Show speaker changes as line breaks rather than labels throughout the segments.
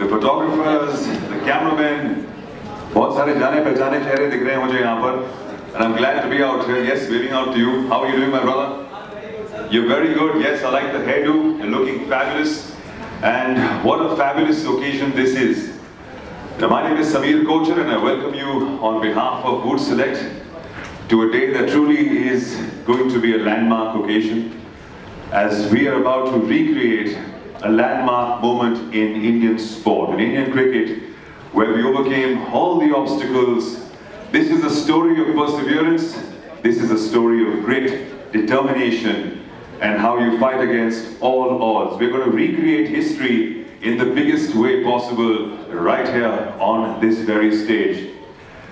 the photographers, the cameramen, बहुत सारे जाने पहचाने चेहरे दिख रहे हैं मुझे यहाँ पर, and I'm glad to be out here. Yes, waving out to you. How are you doing, my brother? You're very good. Yes, I like the hairdo. You're looking fabulous, and what a fabulous occasion this is. Now, my name is Sameer Kochar, and I welcome you on behalf of Voot Select to a day that truly is going to be a landmark occasion, as we are about to recreate a landmark moment in Indian sport, in Indian cricket, where we overcame all the obstacles. This is a story of perseverance. This is a story of grit, determination, and how you fight against all odds. We're going to recreate history in the biggest way possible right here on this very stage.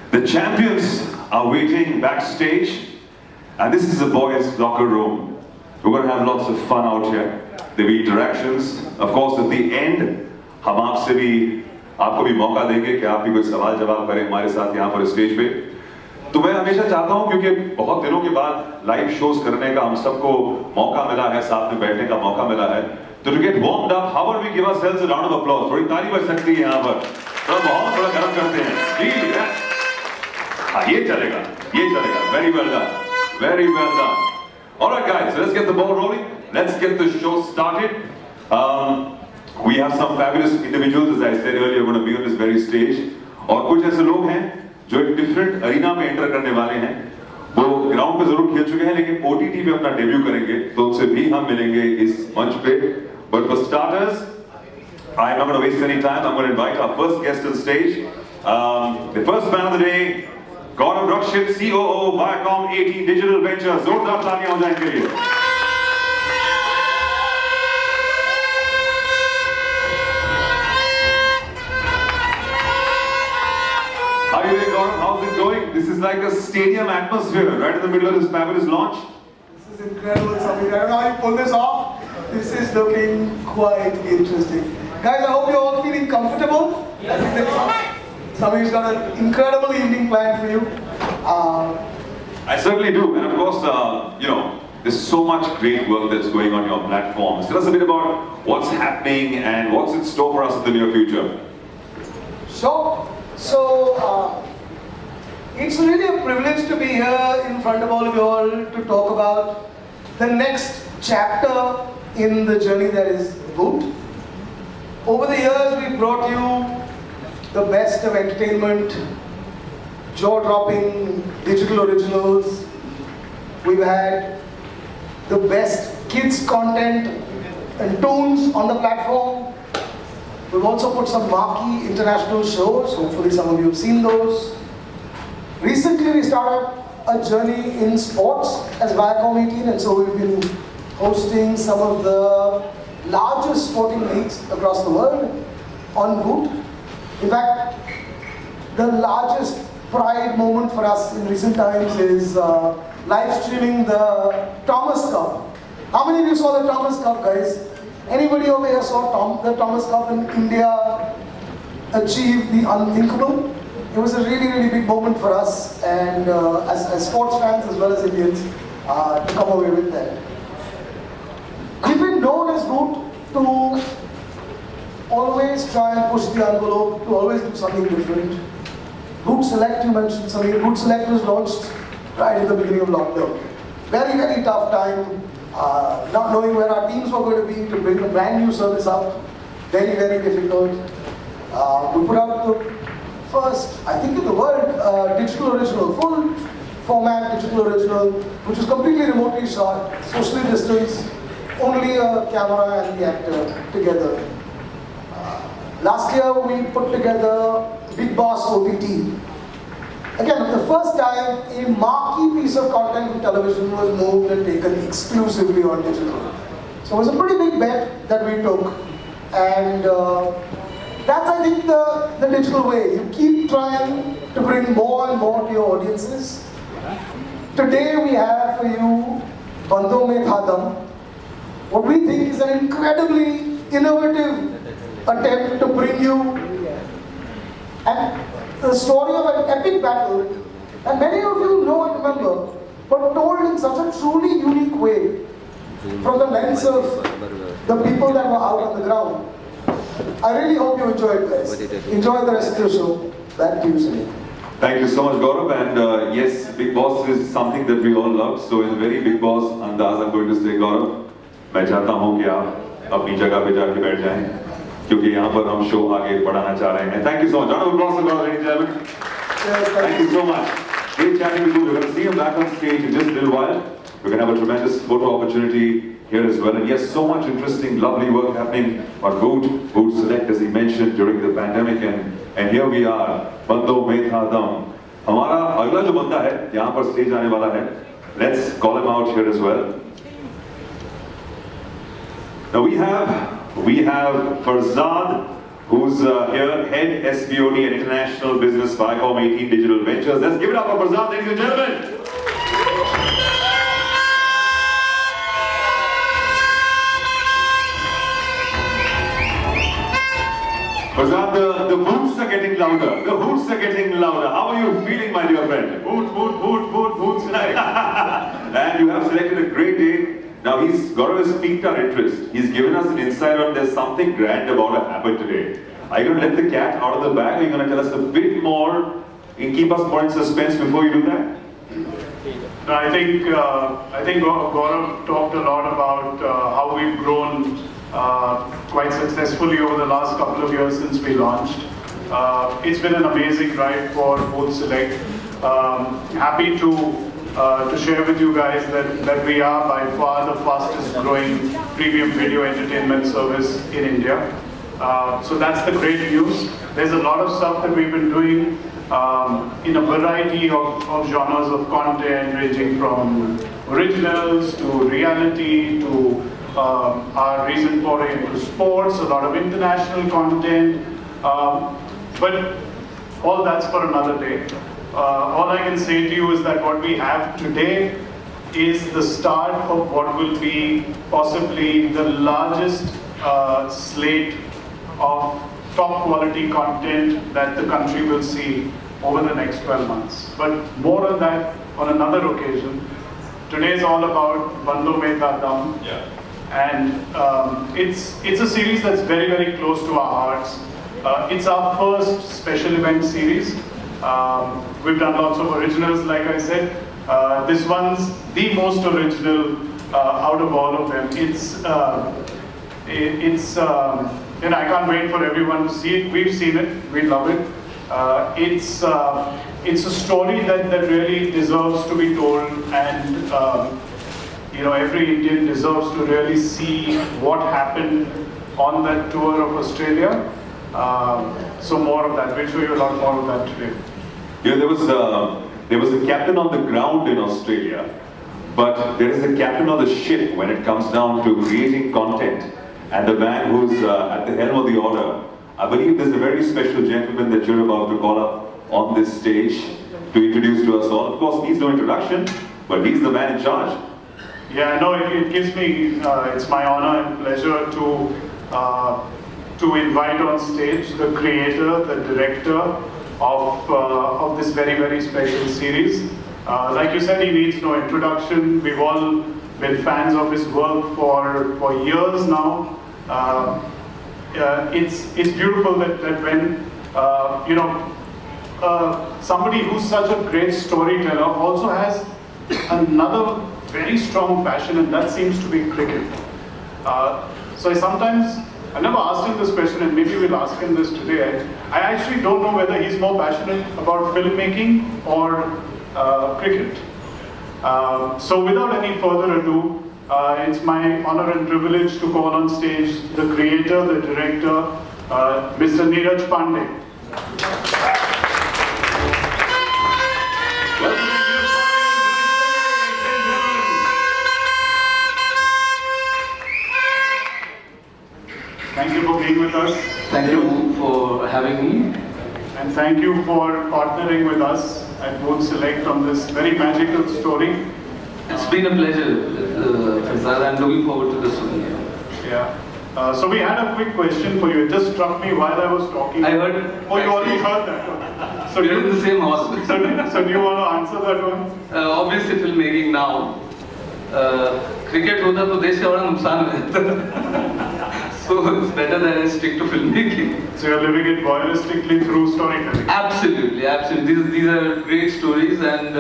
The champions are waiting backstage, and this is a boys' locker room. We're going to have lots of fun out here. There'll be interactions. Of course, at the end, हम आपसे भी आपको भी मौका देंगे कि आप भी कुछ सवाल जवाब करें हमारे साथ यहाँ पर स्टेज पे। तो मैं हमेशा चाहता हूँ, क्योंकि बहुत दिनों के बाद लाइव शोज करने का हम सबको मौका मिला है, साथ में बैठने का मौका मिला है, तो to get warmed up, how about we give ourselves a round of applause? थोड़ी ताली बज सकती है यहाँ पर, थोड़ा माहौल थोड़ा गर्म करते हैं। जी, हाँ, ये चलेगा, ये चलेगा। Very well done, very well done. All right, guys, so let's get the ball rolling. Let's get the show started. We have some fabulous individuals, as I said earlier, going to be on this very stage. और कुछ ऐसे लोग हैं जो एक different arena में enter करने वाले हैं. वो ground पे जरूर खेल चुके हैं, लेकिन OTT पे अपना debut करेंगे, तो उनसे भी हम मिलेंगे इस मंच पे. But for starters, I'm not going to waste any time. I'm going to invite our first guest on stage. The first man of the day, Gaurav Rakshit, COO, Viacom 18 Digital Ventures. जोरदार तालियां हो जाए इनके लिए. How are you doing, Gaurav? How's it going? This is like a stadium atmosphere right in the middle of this fabulous launch.
This is incredible, Sameer. I don't know how you pull this off. This is looking quite interesting. Guys, I hope you're all feeling comfortable. I think that Sameer's got an incredible evening planned for you.
I certainly do. And of course, there's so much great work that's going on your platforms. Tell us a bit about what's happening and what's in store for us in the near future.
Sure. So, it's really a privilege to be here in front of all of you all to talk about the next chapter in the journey that is Voot. Over the years, we've brought you the best of entertainment, jaw-dropping digital originals. We've had the best kids content and tunes on the platform. We've also put some marquee international shows. Hopefully some of you have seen those. Recently we started a journey in sports as Viacom 18, and so we've been hosting some of the largest sporting leagues across the world on Voot. In fact, the largest pride moment for us in recent times is live streaming the Thomas Cup. How many of you saw the Thomas Cup, guys? Anybody over here saw the Thomas Cup in India achieve the unthinkable? It was a really, really big moment for us, and as sports fans as well as Indians, to come away with that. We've been known as Voot to always try and push the envelope, to always do something different. Voot Select, you mentioned something. Voot Select was launched right at the beginning of lockdown. Very, very tough time. Not knowing where our teams were going to be to bring a brand new service up. Very, very difficult. We put out the first, I think in the world, digital original, full format digital original, which was completely remotely shot, socially distanced, only a camera and the actor together. Last year we put together Big Boss OTT. Again, the first time a marquee piece of content from television was moved and taken exclusively on digital. So it was a pretty big bet that we took, and that's, I think, the digital way. You keep trying to bring more and more to your audiences. Today we have for you Bandon mein tha dam, what we think is an incredibly innovative attempt to bring you the story of an epic battle, and many of you know and remember, but told in such a truly unique way from the lens of the people that were out on the ground. I really hope you enjoyed this. Enjoy the rest of the show. Back to you, Sunil.
Thank you so much, Gaurav. And yes, Big Boss is something that we all love. So in a very Big Boss andaz, I'm going to say, Gaurav, मैं चाहता हूँ कि आप अपनी जगह पे जाके बैठ जाएं, क्योंकि यहाँ पर हम शो आगे बढ़ाना चाह रहे हैं. Thank you so much. Round of applause for Gaurav, ladies and gentlemen. Thank you so much. Great chatting with you. We're going to see him back on stage in just a little while. We're going to have a tremendous photo opportunity here as well. And yes, so much interesting, lovely work happening on Voot Select, as he mentioned, during the pandemic. And here we are, Bandon mein tha dam. हमारा अगला जो बंदा है यहाँ पर stage आने वाला है. Let's call him out here as well. Now we have Farzad, who's here, head SBOD and International Business Viacom 18 Digital Ventures. Let's give it up for Farzad, ladies and gentlemen. Farzad, the Voots are getting louder. The Voots are getting louder. How are you feeling, my dear friend? Voots tonight. And you have selected a great day. Now Gaurav has piqued our interest. He's given us an insight on there's something grand about to happen today. Are you going to let the cat out of the bag? Are you going to tell us a bit more and keep us more in suspense before you do that?
No, I think Gaurav talked a lot about how we've grown quite successfully over the last couple of years since we launched. It's been an amazing ride for Voot Select. Happy to share with you guys that we are by far the fastest growing premium video entertainment service in India. So that's the great news. There's a lot of stuff that we've been doing in a variety of genres of content, ranging from originals to reality to our recent foray into sports, a lot of international content. But all that's for another day. All I can say to you is that what we have today is the start of what will be possibly the largest slate of top quality content that the country will see over the next 12 months. But more on that on another occasion. Today is all about Bandon mein tha dam. Yeah. And it's a series that's very, very close to our hearts. It's our first special event series. We've done lots of originals, like I said. This one's the most original out of all of them. And I can't wait for everyone to see it. We've seen it. We love it. It's a story that really deserves to be told, and every Indian deserves to really see what happened on that tour of Australia. So more of that. We'll show you a lot more of that today.
There was a captain on the ground in Australia, but there is a captain on the ship when it comes down to creating content. And the man who's at the helm of the order, I believe there's a very special gentleman that you're about to call up on this stage to introduce to us all. Of course, needs no introduction, but he's the man in charge.
Yeah, no, it gives me, it's my honor and pleasure to invite on stage the creator, the director of this very, very special series. Like you said, he needs no introduction. We've all been fans of his work for years now. It's beautiful that when somebody who's such a great storyteller also has another very strong passion, and that seems to be cricket. So I never asked him this question, and maybe we'll ask him this today. I actually don't know whether he's more passionate about filmmaking or cricket. So without any further ado, it's my honor and privilege to call on stage the creator, the director, Mr. Neeraj Pandey. Thank you for being with us.
Thank you for having me.
And thank you for partnering with us at Voot Select on this very magical story.
It's been a pleasure, Farzad. I'm looking forward to this one.
Yeah. So we had a quick question for you. It just struck me while I was talking.
I heard.
Oh, you already heard that. So
we're in the same house.
So do you want to answer that one?
Obviously, filmmaking now. Cricket होता तो देश का बड़ा नुकसान हो जाता. So it's better that I stick to filmmaking.
So you're living it voyeuristically through storytelling.
Absolutely, absolutely. These are great stories, and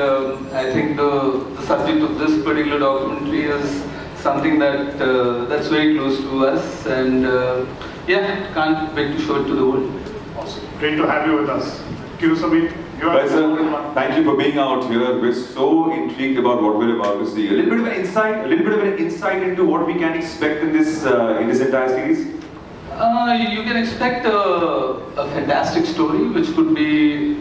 I think the subject of this particular documentary is something that that's very close to us, and yeah, can't wait to show it to the world.
Awesome. Great to have you with us. Samit.
Well, sir, thank you for being out here. We're so intrigued about what we're about to see. A little bit of an insight into what we can expect in this entire series.
You can expect a fantastic story, which could be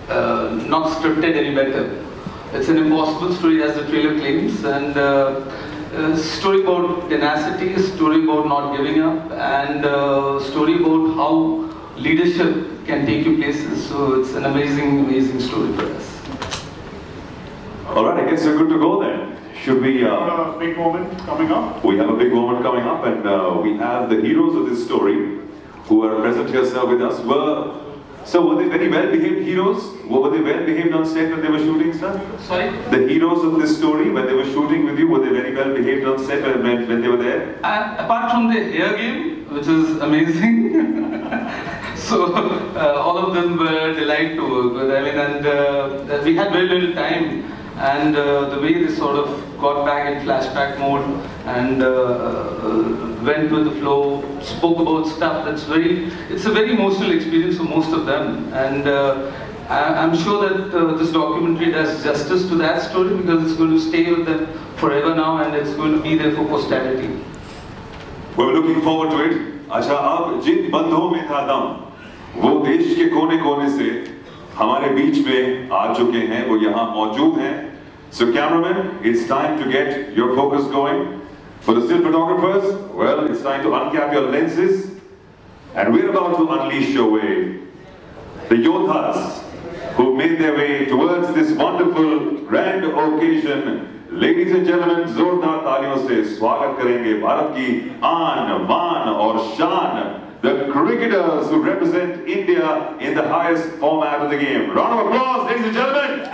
not scripted any better. It's an impossible story, as the trailer claims, and a story about tenacity, a story about not giving up, and a story about how leadership can take you places. So it's an amazing, amazing story for us.
All right, I guess we're good to go then. Should we?
A big moment coming up.
We have a big moment coming up, and we have the heroes of this story who are present here, sir, with us. Were they very well-behaved heroes? Were they well-behaved on set when they were shooting, sir?
Sorry?
The heroes of this story, when they were shooting with you, were they very well-behaved on set when they were there?
Apart from the hair game, which is amazing, so all of them were a delight to work with. I mean, and we had very little time, and the way they sort of got back in flashback mode and went with the flow, spoke about stuff it's a very emotional experience for most of them, and I'm sure that this documentary does justice to that story, because it's going to stay with them forever now, and it's going to be there for posterity.
We're looking forward to it. अच्छा, अब जिन बंधों में था दम, वो देश के कोने-कोने से हमारे बीच में आ चुके हैं, वो यहाँ मौजूद हैं. So cameraman, it's time to get your focus going. For the still photographers, well, it's time to uncap your lenses, and we're about to unleash your way. The Yodhas who made their way towards this wonderful grand occasion. Ladies and gentlemen, जोरदार तालियों से स्वागत करेंगे भारत की आन, बान और शान, the cricketers who represent India in the highest format of the game. Round of applause, ladies and gentlemen.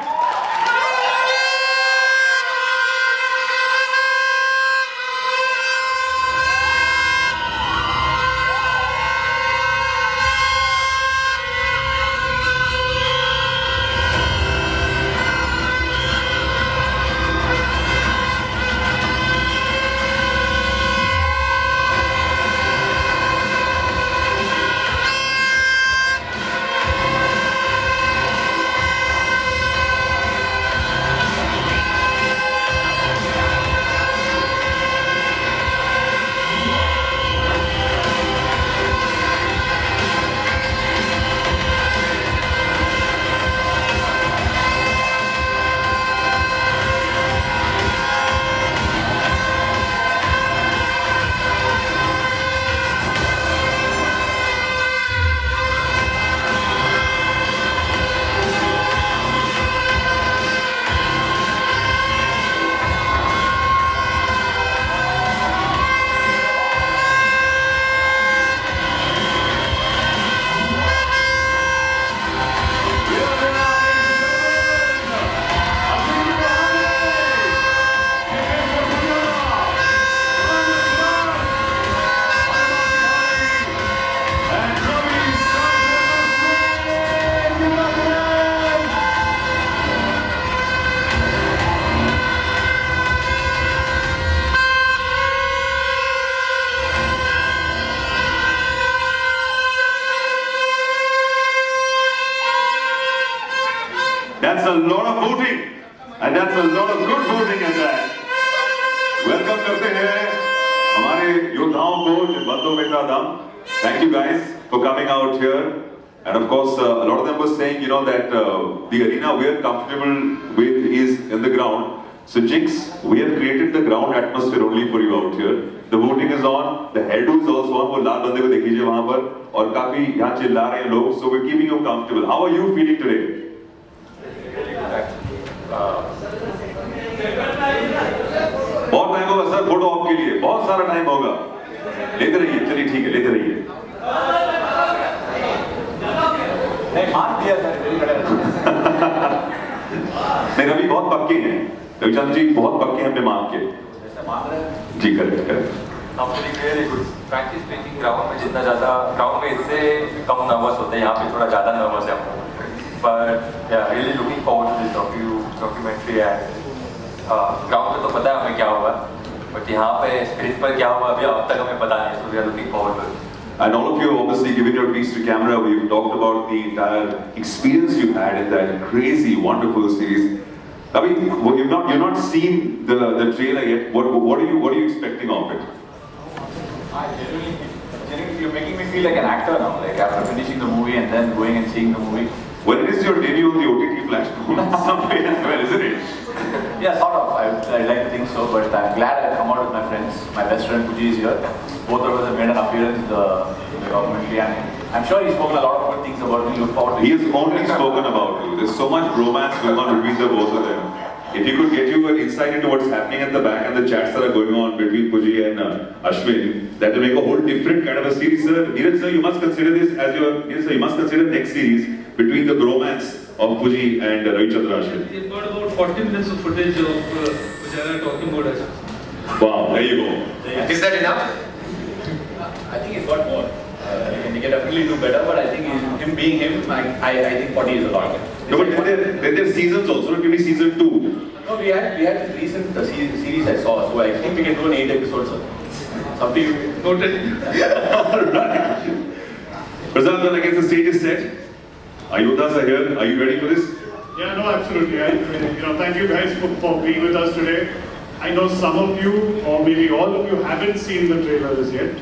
That's a lot of voting, and that's a lot of good voting at that. Welcome करते हैं हमारे योद्धाओं को जिन बंदों में था दम. Thank you guys for coming out here, and of course a lot of them were saying, you know, that the arena we're comfortable with is in the ground. So Jinx, we have created the ground atmosphere only for you out here. The voting is on, the hairdo is also on. वो लाल बंदे को देख लीजिए वहाँ पर, और काफी यहाँ चिल्ला रहे हैं लोग. So we're keeping you comfortable. How are you feeling today? बहुत टाइम होगा सर फोटो ऑफ के लिए, बहुत सारा टाइम होगा. लेते रहिए, चलिए ठीक है, लेते रहिए. नहीं मार दिया सर. नहीं रवि बहुत पक्के हैं, रविचंद्र जी बहुत पक्के हैं अपने मार्क के. जी correct correct.
I'm feeling really good. Frankly speaking, ground में जितना ज़्यादा ग्राउंड में इससे कम नर्वस होते हैं, यहाँ पे थोड़ा ज़्यादा नर्वस है हम लोग. But yeah, really looking forward to this documentary and ground पे तो पता है हमें क्या होगा, but यहाँ पे स्क्रीन पर क्या होगा अभी अब तक हमें पता नहीं, so we are looking forward to it.
And all of you obviously given your piece to camera. We've talked about the entire experience you had in that crazy, wonderful series. I mean, you've not seen the trailer yet. What are you expecting of it?
Genuinely, you're making me feel like an actor now. Like after finishing the movie and then going and seeing the movie.
Well, it is your debut on the OTT platform somewhere as well, isn't it?
Yeah, sort of. I like to think so, but I'm glad I come out with my friends. My best friend Puji is here. Both of us have made an appearance in the documentary, and I'm sure he's spoken a lot of good things about me. Look forward to
He has only spoken about you. There's so much romance going on between the both of them. If you could get you an insight into what's happening at the back and the chats that are going on between Puji and Ashwin, that will make a whole different kind of a series, sir. Neeraj sir, you must consider this as your, yes sir, you must consider next series between the bromance of Puji and Ravichandra Ashwin.
We've got about 40 minutes of footage of Pujara talking about Ashwin.
Wow, there you go.
Is that enough? I think he's got more. He can definitely do better, but I think him being him, I think 40 is a lot.
No, but then there are seasons also, not only season 2.
No, we had this recent series I saw, so I think we can do an 8 episodes. It's up to you.
Noted.
Alright. Prasad, I guess the stage is set. Ayodhas are here. Are you ready for this?
Yeah, no, absolutely. Thank you guys for being with us today. I know some of you, or maybe all of you, haven't seen the trailers yet,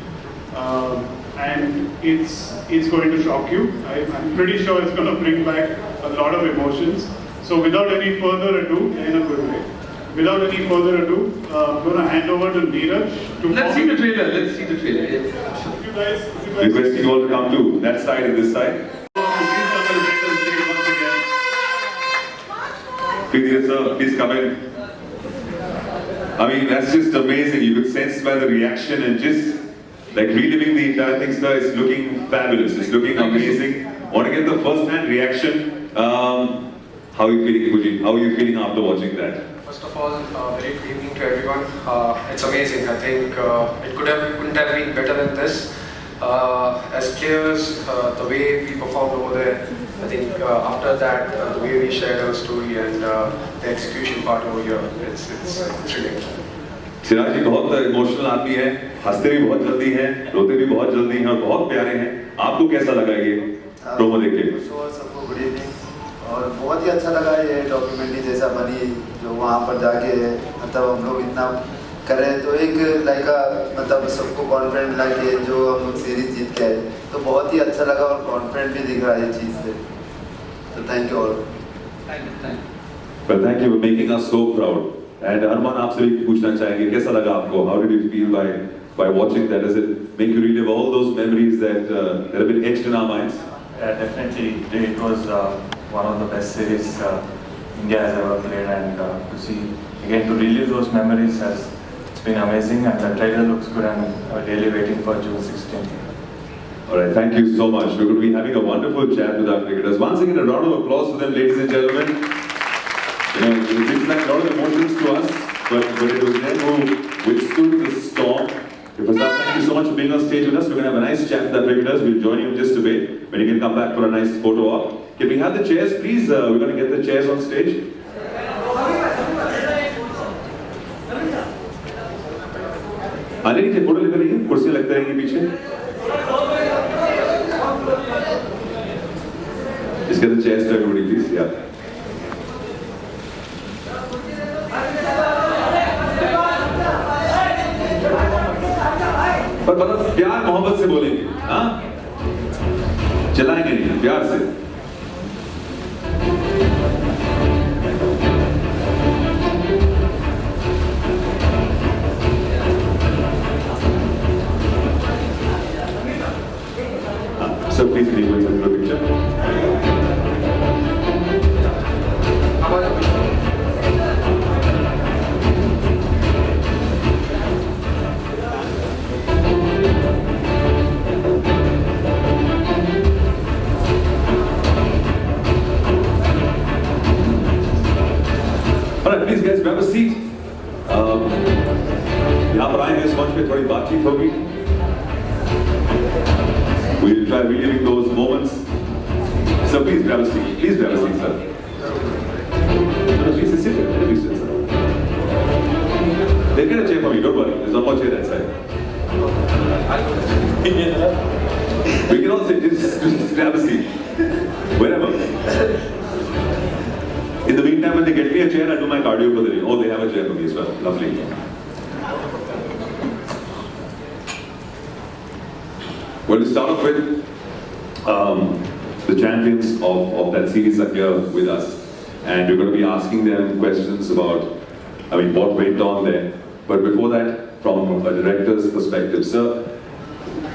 and it's going to shock you. I'm pretty sure it's going to bring back a lot of emotions. So, without any further ado, in a good way, without any further ado, I'm going to hand over to Neeraj to.
Let's see the trailer. Let's see the trailer. Yeah.
If you guys
Requesting you all to come to that side and this side. Please, sir, please come in. I mean, that's just amazing. You could sense by the reaction and just like reliving the entire thing, sir. It's looking fabulous. It's looking amazing. Want to get the first-hand reaction. How are you feeling, Puji? How are you feeling after watching that?
First of all, very good evening to everyone. It's amazing. I think it couldn't have been better than this. As players, the way we performed over there, I think after that, the way we shared our story and the execution part over here, it's really.
Siraj जी बहुत emotional आदमी है, हंसते भी बहुत जल्दी हैं, रोते भी बहुत जल्दी हैं और बहुत प्यारे हैं. आपको कैसा लगा ये प्रोमो देख के?
सबको गुड इवनिंग और बहुत ही अच्छा लगा ये डॉक्यूमेंट्री जैसा बनी जो वहाँ पर जाके मतलब हम लोग इतना करे तो एक लाइक मतलब सबको कॉन्फिडेंट लाके जो हम लोग सीरीज जीत के आए तो बहुत ही अच्छा लगा और कॉन्फिडेंट भी दिख रहा है ये चीज़ से तो thank you all.
But thank you for making us so proud. And Arman, आपसे भी पूछना चाहेंगे कैसा लगा आपको? How did you feel by watching that? Does it make you relive all those memories that have been etched in our minds?
Yeah, definitely. It was one of the best series India has ever played, and to see again to relive those memories it's been amazing. And the trailer looks good, and we're really waiting for June 16th.
All right, thank you so much. We're going to be having a wonderful chat with our cricketers. Once again, a round of applause for them, ladies and gentlemen. It brings back a lot of emotions to us, but it was them who withstood the storm. Prasad, thank you so much for being on stage with us. We're going to have a nice chat with our cricketers. We'll join you in just a bit when you can come back for a nice photo op. Can we have the chairs, please? We're going to get the chairs on stage. आने नीचे photo लेते रहिए, कुर्सियां लगते रहेंगी पीछे. Just get the chairs to everybody, please. Yeah. पर मतलब प्यार मोहब्बत से बोलेंगे, हाँ? चलाएंगे नहीं, प्यार से. So please can you go into the picture? Alright, please guys grab a seat. यहाँ पर आए हैं इस मंच मंच पे थोड़ी बातचीत होगी. We'll try reliving those moments. So please grab a seat. Please grab a seat, sir. No, please sit here. Please sit, sir. They'll get a chair for me. Don't worry. There's one more chair that side. We can all sit. Just grab a seat. Wherever. In the meantime, when they get me a chair, I do my cardio for the day. Oh, they have a chair for me as well. Lovely. Well, to start off with, the champions of that series are here with us. And we're going to be asking them questions about, what went on there. But before that, from a director's perspective, sir,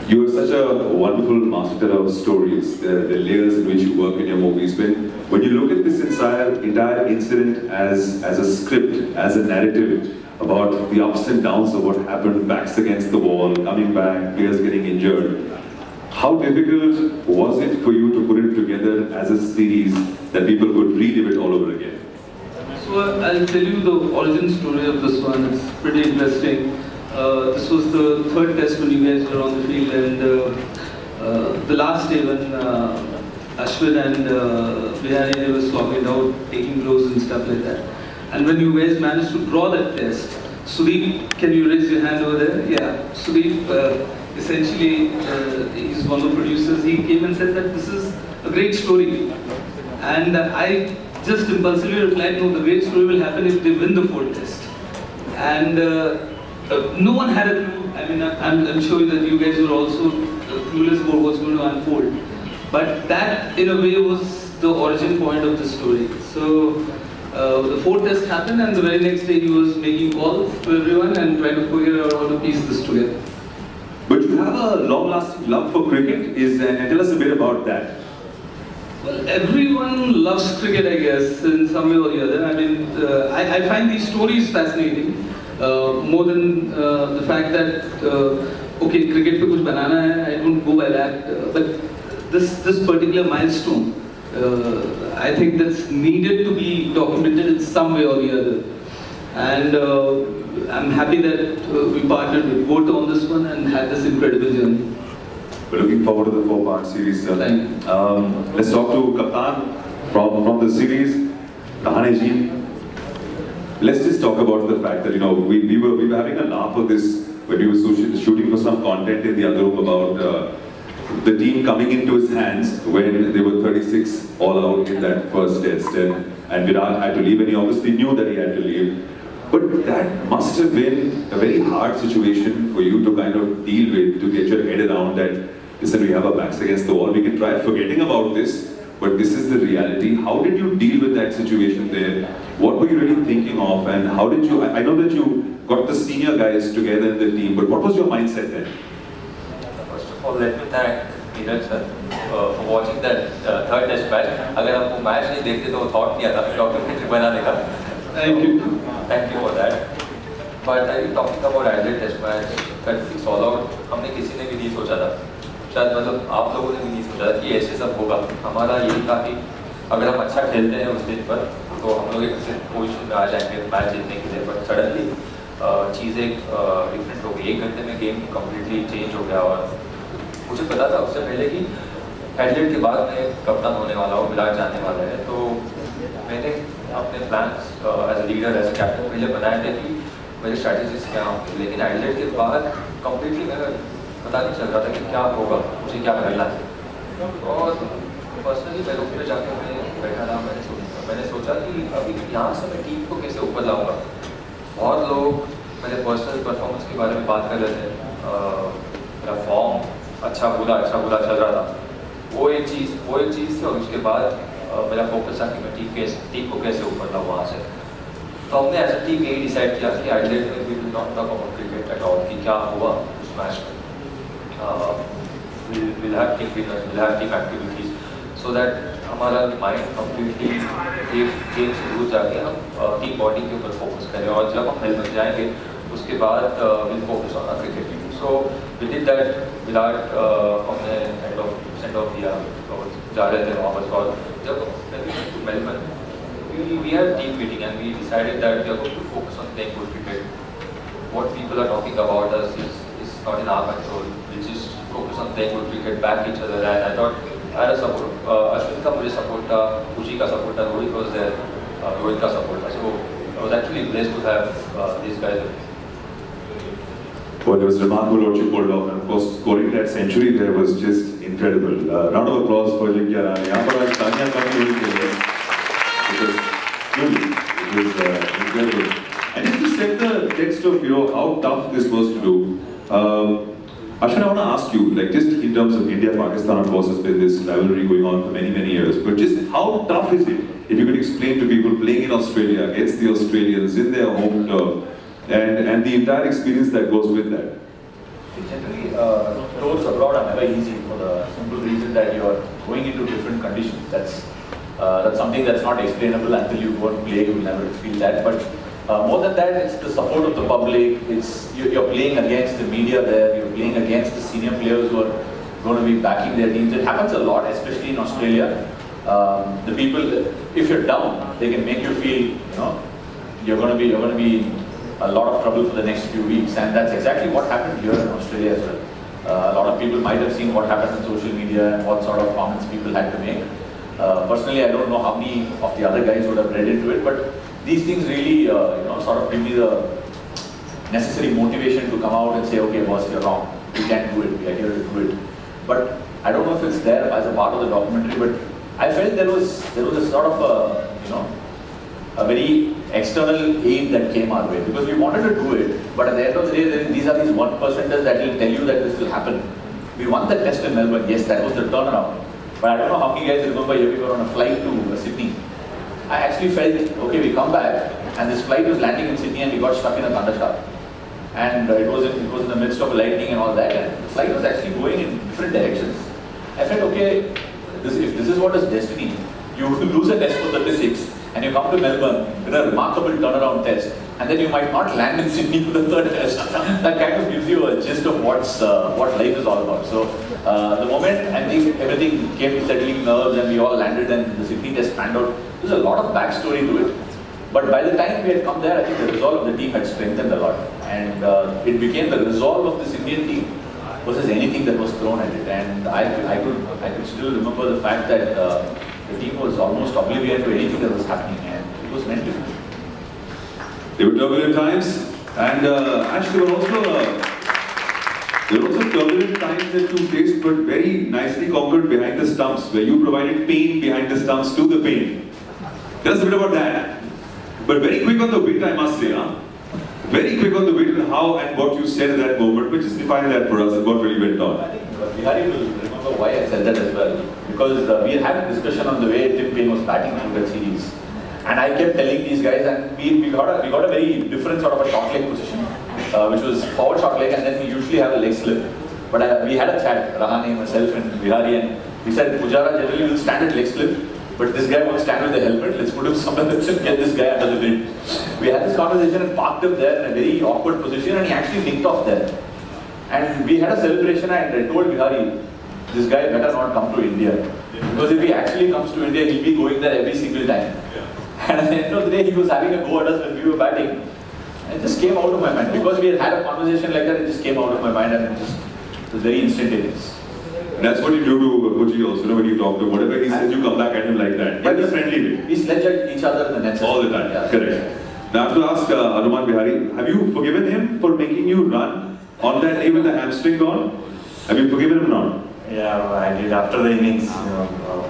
you are such a wonderful master of stories, the layers in which you work in your movies. When you look at this entire incident as a script, as a narrative about the ups and downs of what happened, backs against the wall, coming back, players getting injured, how difficult was it for you to put it together as a series that people could relive it all over again?
So I'll tell you the origin story of this one. It's pretty interesting. This was the third test when you guys were on the field, and the last day when Ashwin and Rahane, they were slogging out, taking blows and stuff like that. And when you guys managed to draw that test, Sudeep, can you raise your hand over there? Yeah, Sudeep, essentially, he's one of the producers. He came and said that this is a great story. And I just impulsively replied, no, the great story will happen if they win the fourth test. And no one had a clue. I'm sure that you guys were also clueless about what's going to unfold. But that, in a way, was the origin point of the story. So the fourth test happened, and the very next day he was making calls to everyone and trying to figure out how to piece this together.
But you have a long-lasting love for cricket. And tell us a bit about that.
Well, everyone loves cricket, I guess, in some way or the other. I find these stories fascinating. More than the fact that okay, cricket pe kuch banana hai, I don't go by that. But this particular milestone, I think that's needed to be documented in some way or the other. And I'm happy that we partnered with Voot on this one and had this incredible journey.
We're looking forward to the 4-part series, sir.
Thank you.
Let's talk to Kaptan from the series, Rahane ji. Let's just talk about the fact that we were having a laugh of this when we were shooting for some content in the other room about the team coming into his hands when they were 36 all out in that first test, and Virat had to leave, and he obviously knew that he had to leave. But that must have been a very hard situation for you to kind of deal with, to get your head around that, listen, we have our backs against the wall, we can try forgetting about this, but this is the reality. How did you deal with that situation there? What were you really thinking of, and how did you, I know that you got the senior guys together in the team, but what was your mindset then?
First of all, let me thank Siraj sir for watching that third test match. अगर आप वो match नहीं देखते तो thought नहीं आता documentary बनाने का.
Thank you.
Thank you for that. But I talking about Adelaide test match, 36 all out, हमने किसी ने भी नहीं सोचा था. शायद आप लोगों ने भी नहीं सोचा था कि ऐसे सब होगा. हमारा यही था कि अगर हम अच्छा खेलते हैं उस दिन पर तो हम लोग एक अच्छे पोजीशन में आ जाएंगे मैच जीतने के लिए. बट सडनली चीज़ें डिफरेंट हो गई. 1 घंटे में गेम कम्प्लीटली चेंज हो गया. और मुझे पता था उससे पहले कि एडलेट के बाद मैं कप्तान होने वाला हूँ, विराट जाने वाला है. तो मैंने अपने plans as a leader, as a captain पहले बनाए थे कि मेरे स्ट्रैटेजीज क्या होंगे. लेकिन एडलेट के बाद कम्प्लीटली मेरा पता नहीं चल रहा था कि क्या होगा, मुझे क्या करना है. और पर्सनली मैं रूम में जाकर मैं बैठा रहा. मैंने सोचा कि अभी यहाँ से मैं टीम को कैसे ऊपर लाऊंगा. बहुत लोग मेरे पर्सनल परफॉर्मेंस के बारे में बात कर रहे थे. मेरा फॉर्म अच्छा बुरा चल रहा था. वो एक चीज़ थी. और उसके बाद मेरा फोकस था कि मैं टीम को कैसे ऊपर लाऊँ वहाँ से. तो हमने एज ए टीम यही डिसाइड किया कि एडलेट में we will not talk about cricket at all, कि क्या हुआ उस मैच में. Will have team winners, will have team activities, so that हमारा माइंड कम्प्लीटली गेम से दूर जाके हम टीम बॉन्डिंग के ऊपर फोकस करें. और जब हम मेलबर्न जाएंगे उसके बाद will focus on cricket. So we did that. Virat हमने सेंड ऑफ दिया और जा रहे थे वापस. और जब to Melbourne we had team meeting and we decided that we are going to focus on playing good cricket. what people are talking about us is not in our control. We just focus on playing good cricket, back each other, and I thought I had a support. Ashwin का मुझे support था, Puji का support था, Rohit was there, Rohit का support था. So I was actually blessed to have these guys.
Well, it was remarkable what you pulled off, and of course, scoring that century there was just incredible. Round of applause for Ajinkya. यहाँ पर आज तालियां कम नहीं हुई थी, because truly it was incredible. And just to set the text of how tough this was to do, Ashwin, I want to ask you, like just in terms of India, Pakistan, of course, has been this rivalry going on for many, many years. But just how tough is it? If you could explain to people playing in Australia against the Australians in their home turf, and the entire experience that goes with that.
Generally, tours abroad are never easy for the simple reason that you are going into different conditions. That's something that's not explainable until you go and play. You will never feel that. But more than that, it's the support of the public. It's you're playing against the media there. You're playing against the senior players who are going to be backing their teams. It happens a lot, especially in Australia. The people, if you're down, they can make you feel, you're going to be a lot of trouble for the next few weeks, and that's exactly what happened here in Australia as well. A lot of people might have seen what happened on social media and what sort of comments people had to make. Personally, I don't know how many of the other guys would have read into it, but these things really, sort of give me the necessary motivation to come out and say, okay, boss, you're wrong. We can't do it. We are here to do it. But I don't know if it's there as a part of the documentary, but I felt there was a sort of a very external aid that came our way, because we wanted to do it, but at the end of the day, these are these 1%ers that will tell you that this will happen. We won the test in Melbourne, yes, that was the turnaround. But I don't know how many guys remember here we were on a flight to Sydney. I actually felt, okay, we come back, and this flight was landing in Sydney and we got stuck in a thunderstorm. And it was in the midst of lightning and all that, and the flight was actually going in different directions. I felt, okay, if this is what is destiny, you lose a test for 36, and you come to Melbourne with a remarkable turnaround test, and then you might not land in Sydney for the third test. That kind of gives you a gist of what life is all about. So the moment I think everything came to settling nerves and we all landed and the Sydney test panned out, there's a lot of backstory to it. But by the time we had come there, I think the resolve of the team had strengthened a lot, and it became the resolve of this Indian team versus anything that was thrown at it. And I could still remember the fact that the team was almost oblivious to anything that was happening, and it was meant to be.
There were turbulent times, and actually there were also turbulent times that you faced, but very nicely conquered behind the stumps, where you provided pain behind the stumps to the pain. Tell us a bit about that. But very quick on the wit, I must say, huh? Very quick on the wit and how and what you said at that moment, but just define that for us and what really went on.
I think Bihari will remember why I said that as well, because we had a discussion on the way Tim Payne was batting through that series. And I kept telling these guys, and we got a very different sort of a short leg position, which was forward short leg, and then we usually have a leg slip. But we had a chat, Rahane, myself and Bihari, and we said, Pujara generally will stand at leg slip, but this guy won't stand with the helmet, let's put him somewhere and get this guy under the grid. We had this conversation and parked him there in a very awkward position, and he actually nicked off there. And we had a celebration, and I told Bihari, this guy better not come to India. Because if he actually comes to India, he'll be going there every single time. And at the end of the day, he was having a go at us when we were batting. And it just came out of my mind. Because we had a conversation like that, it just came out of my mind, and it was very instantaneous.
That's what you do to Puji also, when you talk to him. Whatever he says, you come back at him like that. But in a friendly way.
We sledge at each other in the nets.
All the time, yeah. Correct. Now I have to ask Hanuman Bihari, have you forgiven him for making you run on that day with the hamstring gone? Have you forgiven him or not?
Yeah, I did after the innings,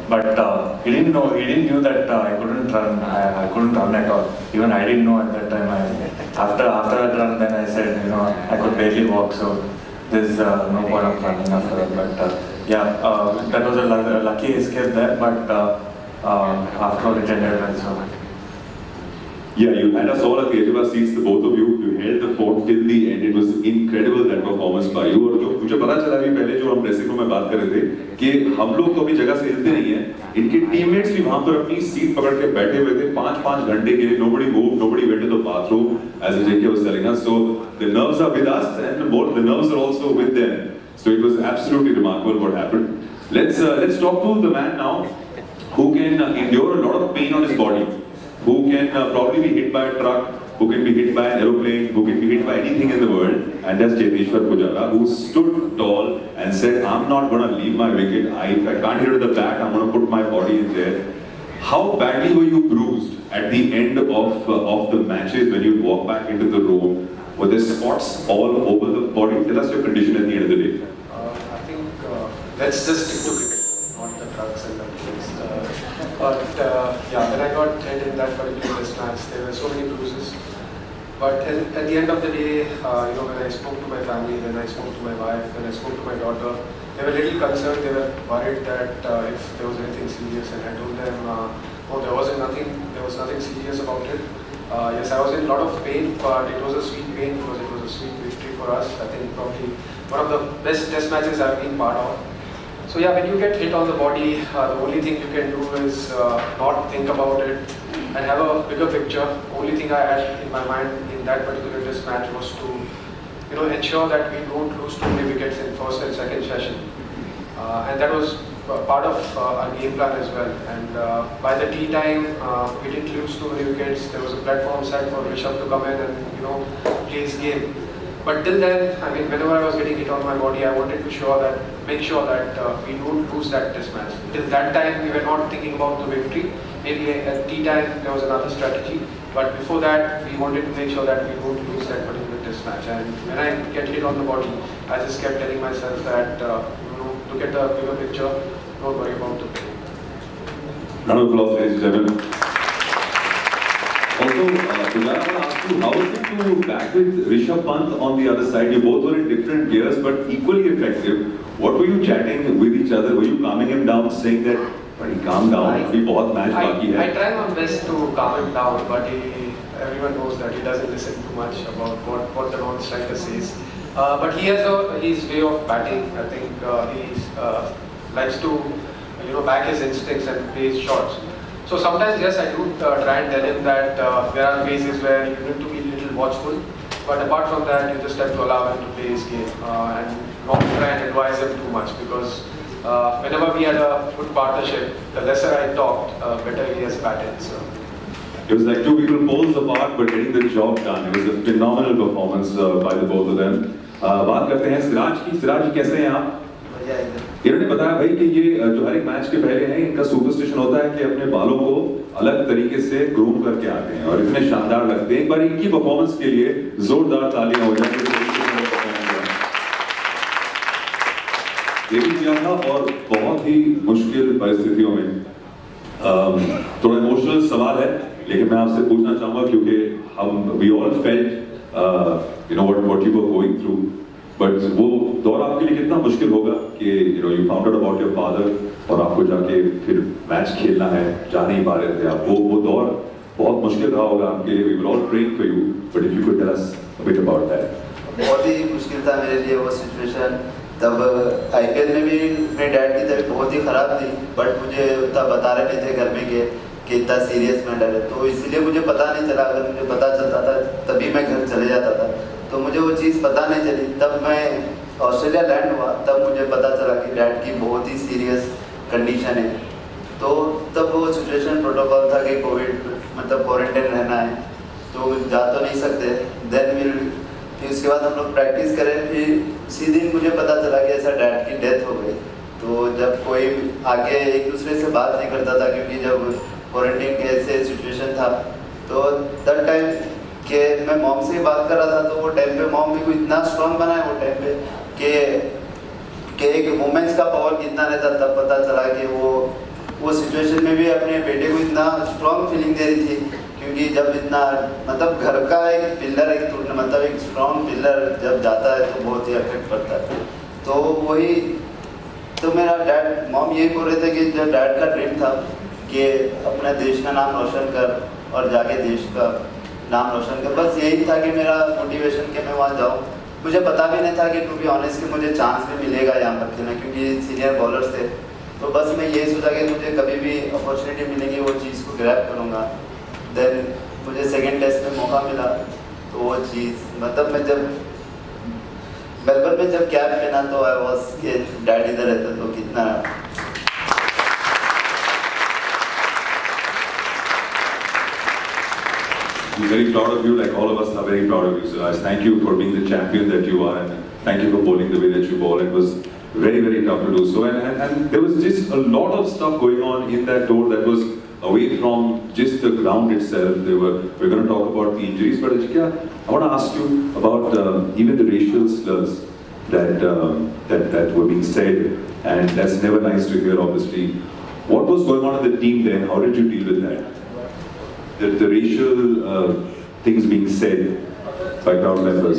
but he didn't know that I couldn't run. I couldn't run at all. Even I didn't know at that time. After that run, then I said, I could barely walk. So there's no point of running after that. But that was a lucky escape there. But after all, it ended well. So.
Yeah, you had us all at the edge of our seats, the both of you. You held the fort till the end. It was incredible, that performance by you. और जो मुझे पता चला भी पहले जो हम dressing room में बात कर रहे थे कि हम लोग तो अपनी जगह से हिलते नहीं हैं. इनके टीममेट्स भी वहाँ पर अपनी सीट पकड़ के बैठे हुए थे 5-5 घंटे के लिए. Nobody moved, nobody went to the bathroom, as Ajinkya was telling us. So the nerves are with us, and the nerves are also with them. So it was absolutely remarkable what happened. Let's talk to the man now who can endure a lot of pain on his body, who can probably be hit by a truck, who can be hit by an aeroplane, who can be hit by anything in the world, and that's Cheteshwar Pujara, who stood tall and said, I'm not going to leave my wicket. I can't hit with the bat. I'm going to put my body in there. How badly were you bruised at the end of the matches when you walk back into the room? Were there spots all over the body? Tell us your condition at the end of the day.
I think let's just stick to cricket, not the drugs and the things. Yeah, when I got hit in that particular test match, there were so many bruises. But at the end of the day, when I spoke to my family, when I spoke to my wife, when I spoke to my daughter, they were a little concerned. They were worried that if there was anything serious, and I told them, no, there was nothing serious about it. Yes, I was in a lot of pain, but it was a sweet pain because it was a sweet victory for us. I think probably one of the best test matches I've been part of. So yeah, when you get hit on the body, the only thing you can do is not think about it and have a bigger picture. Only thing I had in my mind in that particular test match was to ensure that we don't lose too many wickets in first and second session. And that was part of our game plan as well. And by the tea time, we didn't lose too many wickets. There was a platform set for Rishabh to come in and play his game. But till then, I mean, whenever I was getting hit on my body, I wanted to make sure that we don't lose that test match. Till that time, we were not thinking about the victory. Maybe at tea time, there was another strategy. But before that, we wanted to make sure that we don't lose that particular test match. And when I get hit on the body, I just kept telling myself that, look at the bigger picture, don't worry about the pain.
Round of applause, ladies and gentlemen. Also, Pujara, I want to ask you, how was it to back with Rishabh Pant on the other side? You both were in different gears, but equally effective. What were you chatting with each other? Were you calming him down, saying that, buddy, calm down, abhi bahut match baki hai?
I try my best to calm him down, but everyone knows that he doesn't listen too much about what the non-striker says. But he has his way of batting. I think he likes to back his instincts and play his shots. So sometimes, yes, I do try and tell him that there are phases where you need to be a little watchful. But apart from that, you just have to allow him to play his game and not try and advise him too much, because whenever we had a good partnership, the lesser I talked, better he has batted. So.
It was like two people poles apart, but getting the job done. It was a phenomenal performance by the both of them. बात करते हैं सिराज की. सिराज जी कैसे हैं आप? इन्होंने बताया भाई कि ये जो हर एक मैच के पहले हैं, इनका सुपरस्टिशन होता है कि अपने बालों को अलग तरीके से ग्रूम करके आते हैं और इतने शानदार लगते हैं. एक बार इनकी परफॉर्मेंस के लिए जोरदार तालियां हो जाएं. ये भी किया था और बहुत ही मुश्किल परिस्थितियों में. थोड़ा इमोशनल सवाल है, लेकिन मैं आपसे पूछना चाहूँगा क्योंकि हम we all felt what you were going through. But वो दौर आपके लिए कितना मुश्किल होगा कि you found out about your father और आपको जाके फिर मैच खेलना है, जा नहीं पा रहे थे आप. वो दौर बहुत मुश्किल रहा होगा आपके लिए. We were all praying for you, but if you could tell us a bit about that.
बहुत ही मुश्किल था मेरे लिए वो सिचुएशन. तब आईपीएल में भी मेरे डैड की तबीयत बहुत ही ख़राब थी, बट मुझे उतना बता रहे नहीं थे घर में कि इतना सीरियस मैटर है, तो इसलिए मुझे पता नहीं चला. अगर मुझे पता चलता था तभी मैं घर चले जाता था, तो मुझे वो चीज़ पता नहीं चली. तब मैं ऑस्ट्रेलिया लैंड हुआ, तब मुझे पता चला कि डैड की बहुत ही सीरियस कंडीशन है. तो तब वो सिचुएशन प्रोटोकॉल था कि कोविड मतलब क्वारंटाइन रहना है, तो जा तो नहीं सकते. देन फिर उसके बाद हम लोग प्रैक्टिस करें. फिर उसी दिन मुझे पता चला कि ऐसा डैड की डेथ हो गई. तो जब कोई आगे एक दूसरे से बात नहीं करता था, क्योंकि जब क्वारंटाइन के ऐसे सिचुएशन था, तो तब टाइम कि मैं मॉम से बात कर रहा था, तो वो टाइम पे मॉम भी को इतना स्ट्रॉन्ग बना है वो टाइम पे कि एक वुमेन्स का पावर कितना रहता. तब पता चला कि वो सिचुएशन में भी अपने बेटे को इतना स्ट्रॉन्ग फीलिंग दे रही थी, क्योंकि जब इतना मतलब घर का एक पिलर मतलब एक स्ट्रॉन्ग पिलर जब जाता है तो बहुत ही इफेक्ट पड़ता है. तो वही तो मेरा डैड मॉम यही बोल रहे थे कि जब डैड का ड्रीम था कि अपने देश का नाम रोशन कर और जाके देश का नाम रोशन कर, बस यही था कि मेरा मोटिवेशन कि मैं वहाँ जाऊँ. मुझे पता भी नहीं था कि टू बी ऑनेस्ट कि मुझे चांस भी मिलेगा यहाँ पर खेलना, क्योंकि सीनियर बॉलर्स थे. तो बस मैं यही सोचा कि मुझे कभी भी अपॉर्चुनिटी मिलेगी वो चीज़ को ग्रैब करूँगा. देन मुझे सेकेंड टेस्ट में मौका मिला, तो वो चीज़ मतलब मैं जब मेलबर्न में जब कैप पहना तो आई वॉज के डैड इधर रहते तो कितना
We're very proud of you, like all of us are very proud of you, Siraj. Thank you for being the champion that you are, and thank you for bowling the way that you bowl. It was very, very tough to do so. And there was just a lot of stuff going on in that tour that was away from just the ground itself. We're going to talk about the injuries, but Ajinkya, I want to ask you about even the racial slurs that were being said, and that's never nice to hear, obviously. What was going on in the team then? How did you deal with that? The racial things being said by crowd members.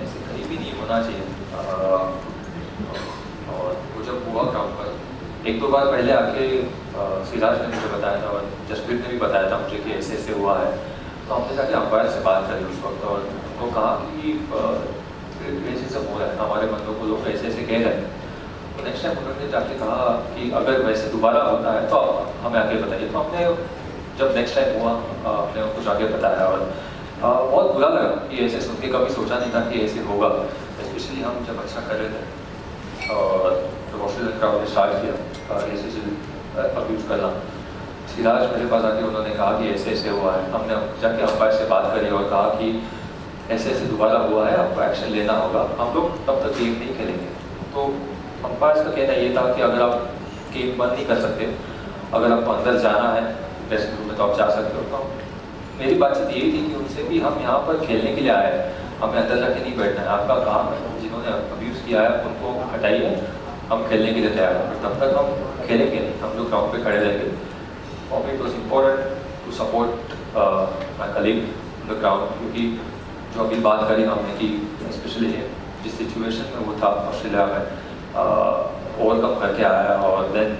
ऐसे कहीं भी नहीं होना चाहिए। और वो जब हुआ ग्राउंड पर एक दो बार पहले आके सिराज ने मुझे बताया था और जसप्रीत ने भी बताया था मुझे कि ऐसे ऐसे हुआ है, तो हमने जाके अंपायर से बात करी उस वक्त और उनको कहा कि ऐसे सब हो रहा है, हमारे बंदों को लोग ऐसे ऐसे कह रहे हैं। तो नेक्स्ट टाइम उन्होंने जाके कहा कि अगर वैसे दोबारा होता है तो हमें आके बताइए। तो हमने जब नेक्स्ट टाइम हुआ आपने कुछ आगे बताया और बहुत बुरा लगा कि ऐसे सुन के कभी सोचा नहीं था कि ऐसे होगा। स्पेशली हम जब अच्छा कर रहे थे और जब ऑस्ट्रेलियन क्राउड ने स्टार्ट किया ऐसे अब्यूज करना, सिराज मेरे पास आके उन्होंने कहा कि ऐसे ऐसे हुआ है। हमने जाके अंपायर से बात करी और कहा कि ऐसे ऐसे दोबारा हुआ है, आपको एक्शन लेना होगा, हम लोग तब तक गेम नहीं खेलेंगे। तो अंपायर का कहना ये था कि अगर आप गेम बंद नहीं कर सकते, अगर आपको अंदर जाना है ड्रेसिंग रूम में तो आप जा सकते हो। तो मेरी बातचीत यही थी कि उनसे भी हम यहाँ पर खेलने के लिए आए हैं, हमें अंदर जाके नहीं बैठना है। आपका काम है, जिन्होंने अब्यूज़ किया है उनको हटाइए, हम खेलने के लिए तैयार हैं। तब तक हम खेलेंगे नहीं, हम लोग ग्राउंड पे खड़े रहेंगे। और it was important to support my colleague in the ground, क्योंकि जो अभी बात करी हमने कि स्पेशली जिस सिचुएशन में वो था ऑस्ट्रेलिया में ओवरकम करके आया और then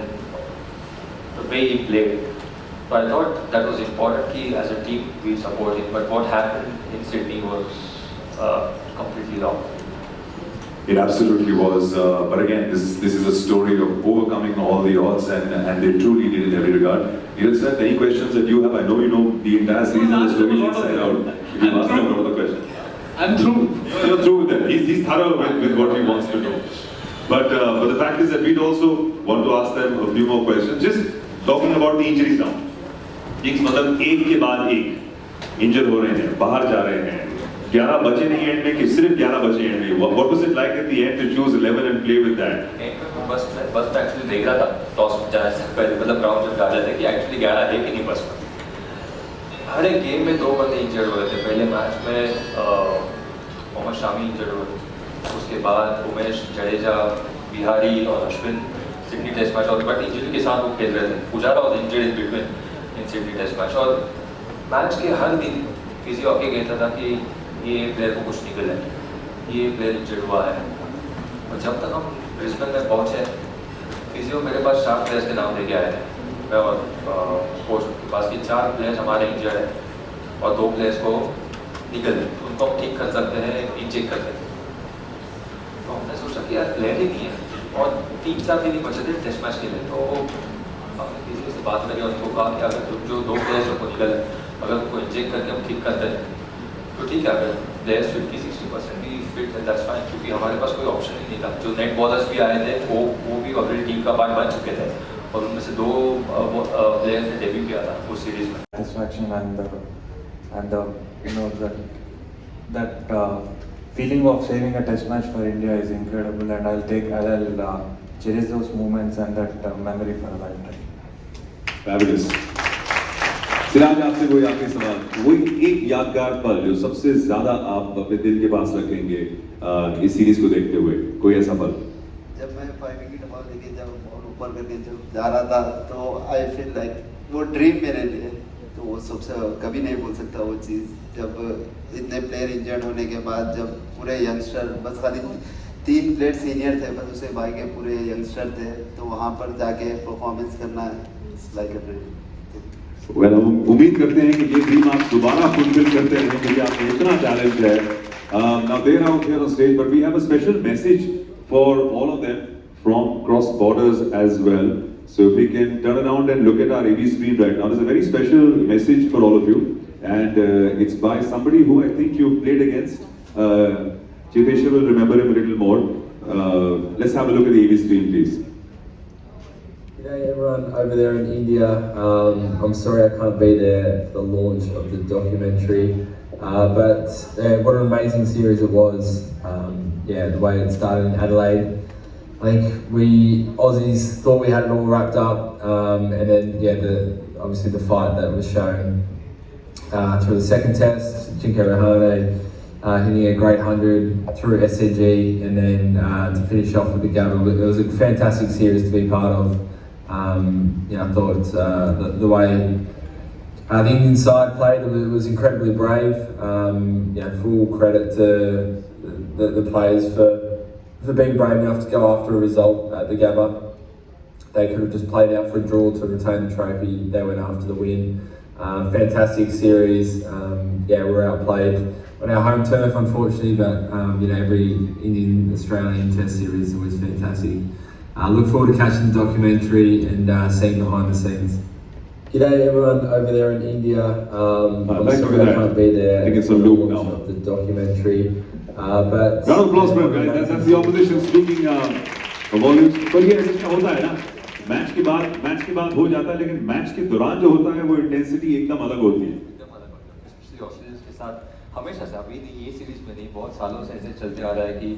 the way he played. So I thought that was important कि as a team we support him, but what happened in Sydney was completely wrong.
It absolutely was, but again, this is a story of overcoming all the odds, and they truly did in every regard. Neeraj sir, any questions that you have? I know you know the entire series and the story inside out. If you ask him another question.
I'm through.
You're through with that. He's thorough with what he wants to know. But the fact is that we'd also want to ask them a few more questions. Just talking about the injuries now. मतलब एक के बाद एक इंजर हो रहे हैं, बाहर जा रहे हैं, 11 बचे नहीं एंड में कि सिर्फ 11 बचे एंड में। What was it like at the end to choose 11 and play with that?
And में बस मैं एक्चुअली देख रहा था टॉस जाने से पहले, मतलब ग्राउंड जब आ जाते कि एक्चुअली 11 है कि नहीं बस में। हर एक गेम में 2 बंदे इंजर्ड हो रहे थे। पहले मैच में मोहम्मद शामी इंजर्ड हो रहे थे, उसके बाद उमेश, जडेजा, बिहारी और अश्विन सिडनी टेस्ट मैच और बट इंजरी के साथ वो खेल रहे थे। Pujara was injured in between in Sydney test match और मैच के हर दिन किसी आके कहता था कि ये प्लेयर को कुछ निकल है, ये प्लेयर इंजर्ड हुआ है। और जब तक हम ब्रिस्बेन में पहुँचे, फिजियो मेरे पास 4 प्लेयर्स के नाम लेके आए थे, मैं और कोच के पास कि 4 प्लेयर्स हमारे इंजर्ड हैं और 2 प्लेयर्स को निकल है, उनको हम ठीक कर सकते हैं, इंजेक्ट कर सकते हैं। तो हमने सोचा कि यार प्लेयर ही नहीं है और 3-4 दिन ही बचे थे टेस्ट मैच के लिए। तो हमने किसी से बात करी और उनको कहा कि अगर जो 2 प्लेयर्स को निकल है, अगर उनको इंजेक्ट करके हम ठीक करते हैं तो ठीक है, अगर प्लेयर्स 50-60% भी फिट है दैट्स फाइन, क्योंकि हमारे पास कोई ऑप्शन ही नहीं था। जो नेट बॉलर्स भी आए थे वो भी ऑलरेडी टीम का पार्ट बन चुके थे और उनमें से 2 प्लेयर्स ने डेब्यू किया था उस सीरीज में।
Satisfaction and the you know that feeling of saving a test match for India is incredible, and I'll cherish those moments and that memory for a lifetime.
Fabulous. Siraj, आपसे कोई आखिरी सवाल, वही एक यादगार पल जो सबसे ज्यादा आप अपने दिल के पास रखेंगे इस सीरीज को देखते हुए, कोई ऐसा पल?
जब मैं 5 विकेट बॉल लेके जब बॉल ऊपर करके जब जा रहा था तो आई फील लाइक वो ड्रीम मेरे लिए, तो वो सबसे कभी नहीं भूल सकता वो चीज़। जब इतने प्लेयर इंजर्ड होने के बाद जब पूरे यंगस्टर, बस खाली 3 प्लेयर सीनियर थे, बस उसे भाई के पूरे यंगस्टर थे, तो वहाँ पर जाके परफॉर्मेंस करना लाइक अ ड्रीम।
वेल, हम उम्मीद करते हैं कि ये ड्रीम आप दोबारा फुलफिल करते रहें, क्योंकि आपने इतना टैलेंट है। Now they're out here on stage, but we have a special message for all of them from cross borders as well. So if we can turn around and look at our AV screen right now, there's a very special message for all of you, and it's by somebody who I think you played against. Cheteshwar will remember him a little more. Let's have a look at the AV screen, please.
Did I ever everyone over there in India. I'm sorry I can't be there for the launch of the documentary, but what an amazing series it was. The way it started in Adelaide. I think we Aussies thought we had it all wrapped up, and then obviously the fight that was shown through the second test, Ajinkya Rahane hitting a great 100 through SCG, and then to finish off with the Gabba. It was a fantastic series to be part of. I thought the way the Indian side played, it was incredibly brave. Full credit to the players for being brave enough to go after a result at the Gabba. They could have just played out for a draw to retain the trophy. They went after the win. Fantastic series. We're outplayed on our home turf, unfortunately, but every Indian Australian Test series was fantastic. Look forward to catching the documentary and seeing behind the scenes. G'day everyone over there in India. I'm sorry I can't be there.
I think it's a loop now.
Of the documentary. But
round of applause for him, guys. That's the opposition speaking volumes. पर ये ऐसा होता है ना, match के बाद हो जाता है, लेकिन मैच के दौरान जो होता है वो इंटेंसिटी एकदम अलग होती है.
एकदम अलग होता है, स्पेशली ऑस्ट्रेलियंस के साथ हमेशा से, अभी ये सीरीज में नहीं, बहुत सालों से ऐसे चलते आ रहा है कि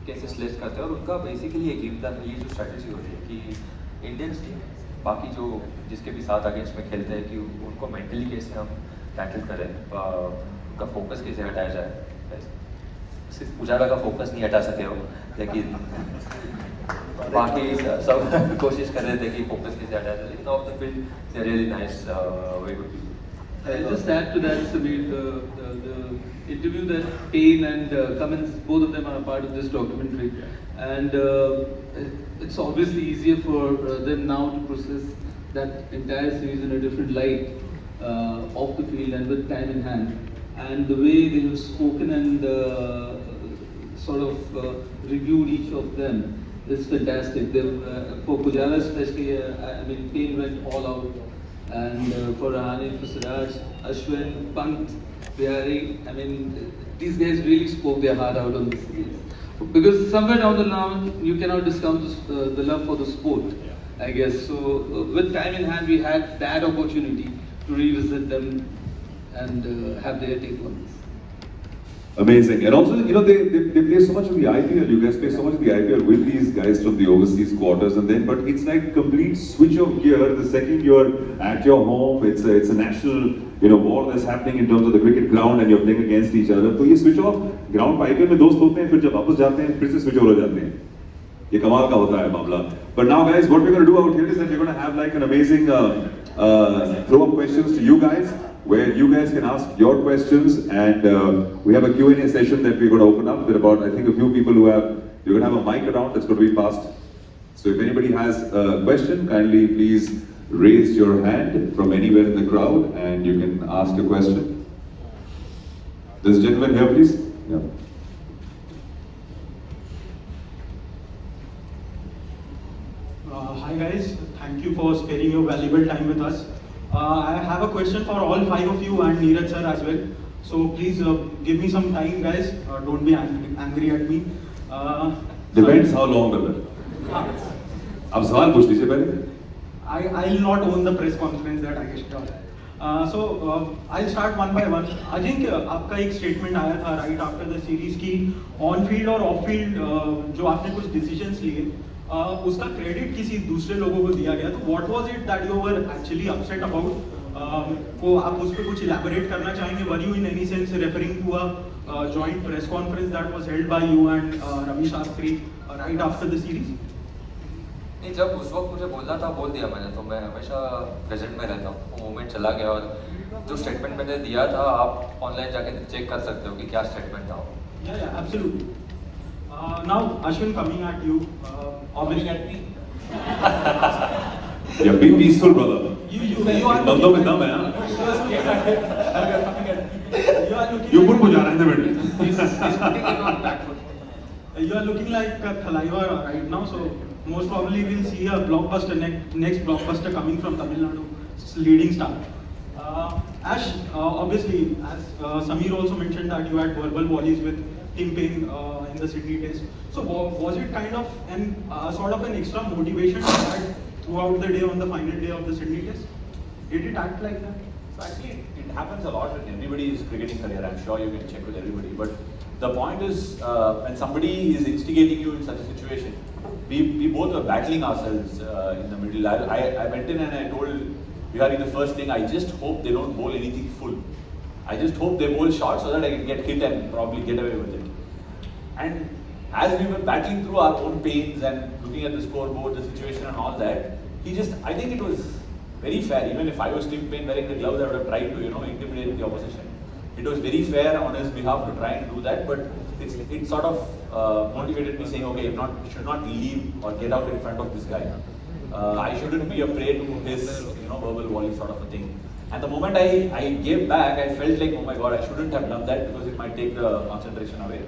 कैसे स्लेज करते हैं, और उनका बेसिकली ये गेम प्लान, ये जो स्ट्रैटेजी होती है कि इंडियंस टीम बाकी जो जिसके भी साथ अगेंस्ट में खेलते हैं कि उनको मेंटली कैसे हम टैकल करें, उनका फोकस कैसे हटाया जाए. सिर्फ पुजारा का फोकस नहीं हटा सके हो, लेकिन बाकी सब कोशिश कर रहे थे कि फोकस कैसे हटाया जाए, लेकिन off the field they are really nice, very good.
I'll just add to that, Samir, the interview that Payne and Cummins, both of them are a part of this documentary, and it's obviously easier for them now to process that entire series in a different light, off the field and with time in hand, and the way they have spoken and sort of reviewed each of them is fantastic. For Pujara especially, Payne went all out. And for Rahane, for Siraj, Ashwin, Pant, these guys really spoke their heart out on this series. Because somewhere down the line, you cannot discount the love for the sport, I guess. So with time in hand, we had that opportunity to revisit them and have their take on this.
Amazing. And also, they play so much of the IPL. You guys play so much of the IPL with these guys from the overseas quarters, but it's like complete switch of gear the second you're at your home. It's a national war that's happening in terms of the cricket ground, and you're playing against each other. So ये switch off ground पर IPL में दोस्त होते हैं, फिर जब वापस जाते हैं फिर से switch over हो जाते हैं. ये कमाल का होता है मामला. But now, guys, what we're going to do out here is that we're going to have like an amazing throw-up questions to you guys, where you guys can ask your questions, and we have a Q&A session that we're going to open up. There are about, I think, a few people who you're going to have a mic around that's going to be passed. So if anybody has a question, kindly please raise your hand from anywhere in the crowd and you can ask a question. This gentleman here, please. Yeah.
Hi guys, thank you for sparing your valuable time with us. I have a question for all five of you and Neeraj sir as well. So please give me some time, guys. Don't be angry at me.
Depends how long, brother. अब सवाल पूछ लीजिए पहले.
I'll not own the press conference that I guess. So I'll start one by one. Ajinkya, आपका एक statement आया था right after the series की on field और off field जो आपने कुछ decisions लिए, उसका credit किसी दूसरे लोगों को दिया गया. तो what was it that you were actually upset about? को आप उस पर कुछ elaborate करना चाहेंगे? Were you in any sense referring to a joint press conference that was held by you and Ravi Shastri right after the series?
नहीं, जब उस वक्त मुझे बोलना था बोल दिया मैंने. तो मैं हमेशा प्रेजेंट में रहता हूँ. वो मोमेंट चला गया और जो स्टेटमेंट मैंने दिया था आप ऑनलाइन जाके चेक कर सकते हो कि क्या स्टेटमेंट था.
Yeah, absolutely. Now Ashwin, coming at you. Coming at me.
Yeah, be peaceful, brother.
You are
बंदों में दम है. You put Pujara in the middle.
He's putting it on back foot.
You are looking like a Thalaiva right now, so most probably we'll see a blockbuster, next blockbuster coming from Tamil Nadu, leading star. Ash, obviously, as Samir also mentioned that you had verbal volleys with team pain in the Sydney Test. So was it kind of an sort of an extra motivation to that throughout the day on the final day of the Sydney Test? Did it act like that?
So actually, it happens a lot in everybody's cricketing career. I'm sure you can check with everybody. But the point is, when somebody is instigating you in such a situation, we both were battling ourselves in the middle. I went in and I told Bihari the first thing, I just hope they don't bowl anything full. I just hope they bowl short so that I can get hit and probably get away with it. And as we were battling through our own pains and looking at the scoreboard, the situation and all that, I think it was very fair. Even if I was still wearing the gloves, I would have tried to, intimidate the opposition. It was very fair on his behalf to try and do that, but it sort of motivated me saying, okay, should not leave or get out in front of this guy. I shouldn't be a prey to his, verbal volley sort of a thing. And the moment I gave back, I felt like, oh my God, I shouldn't have done that because it might take the concentration away.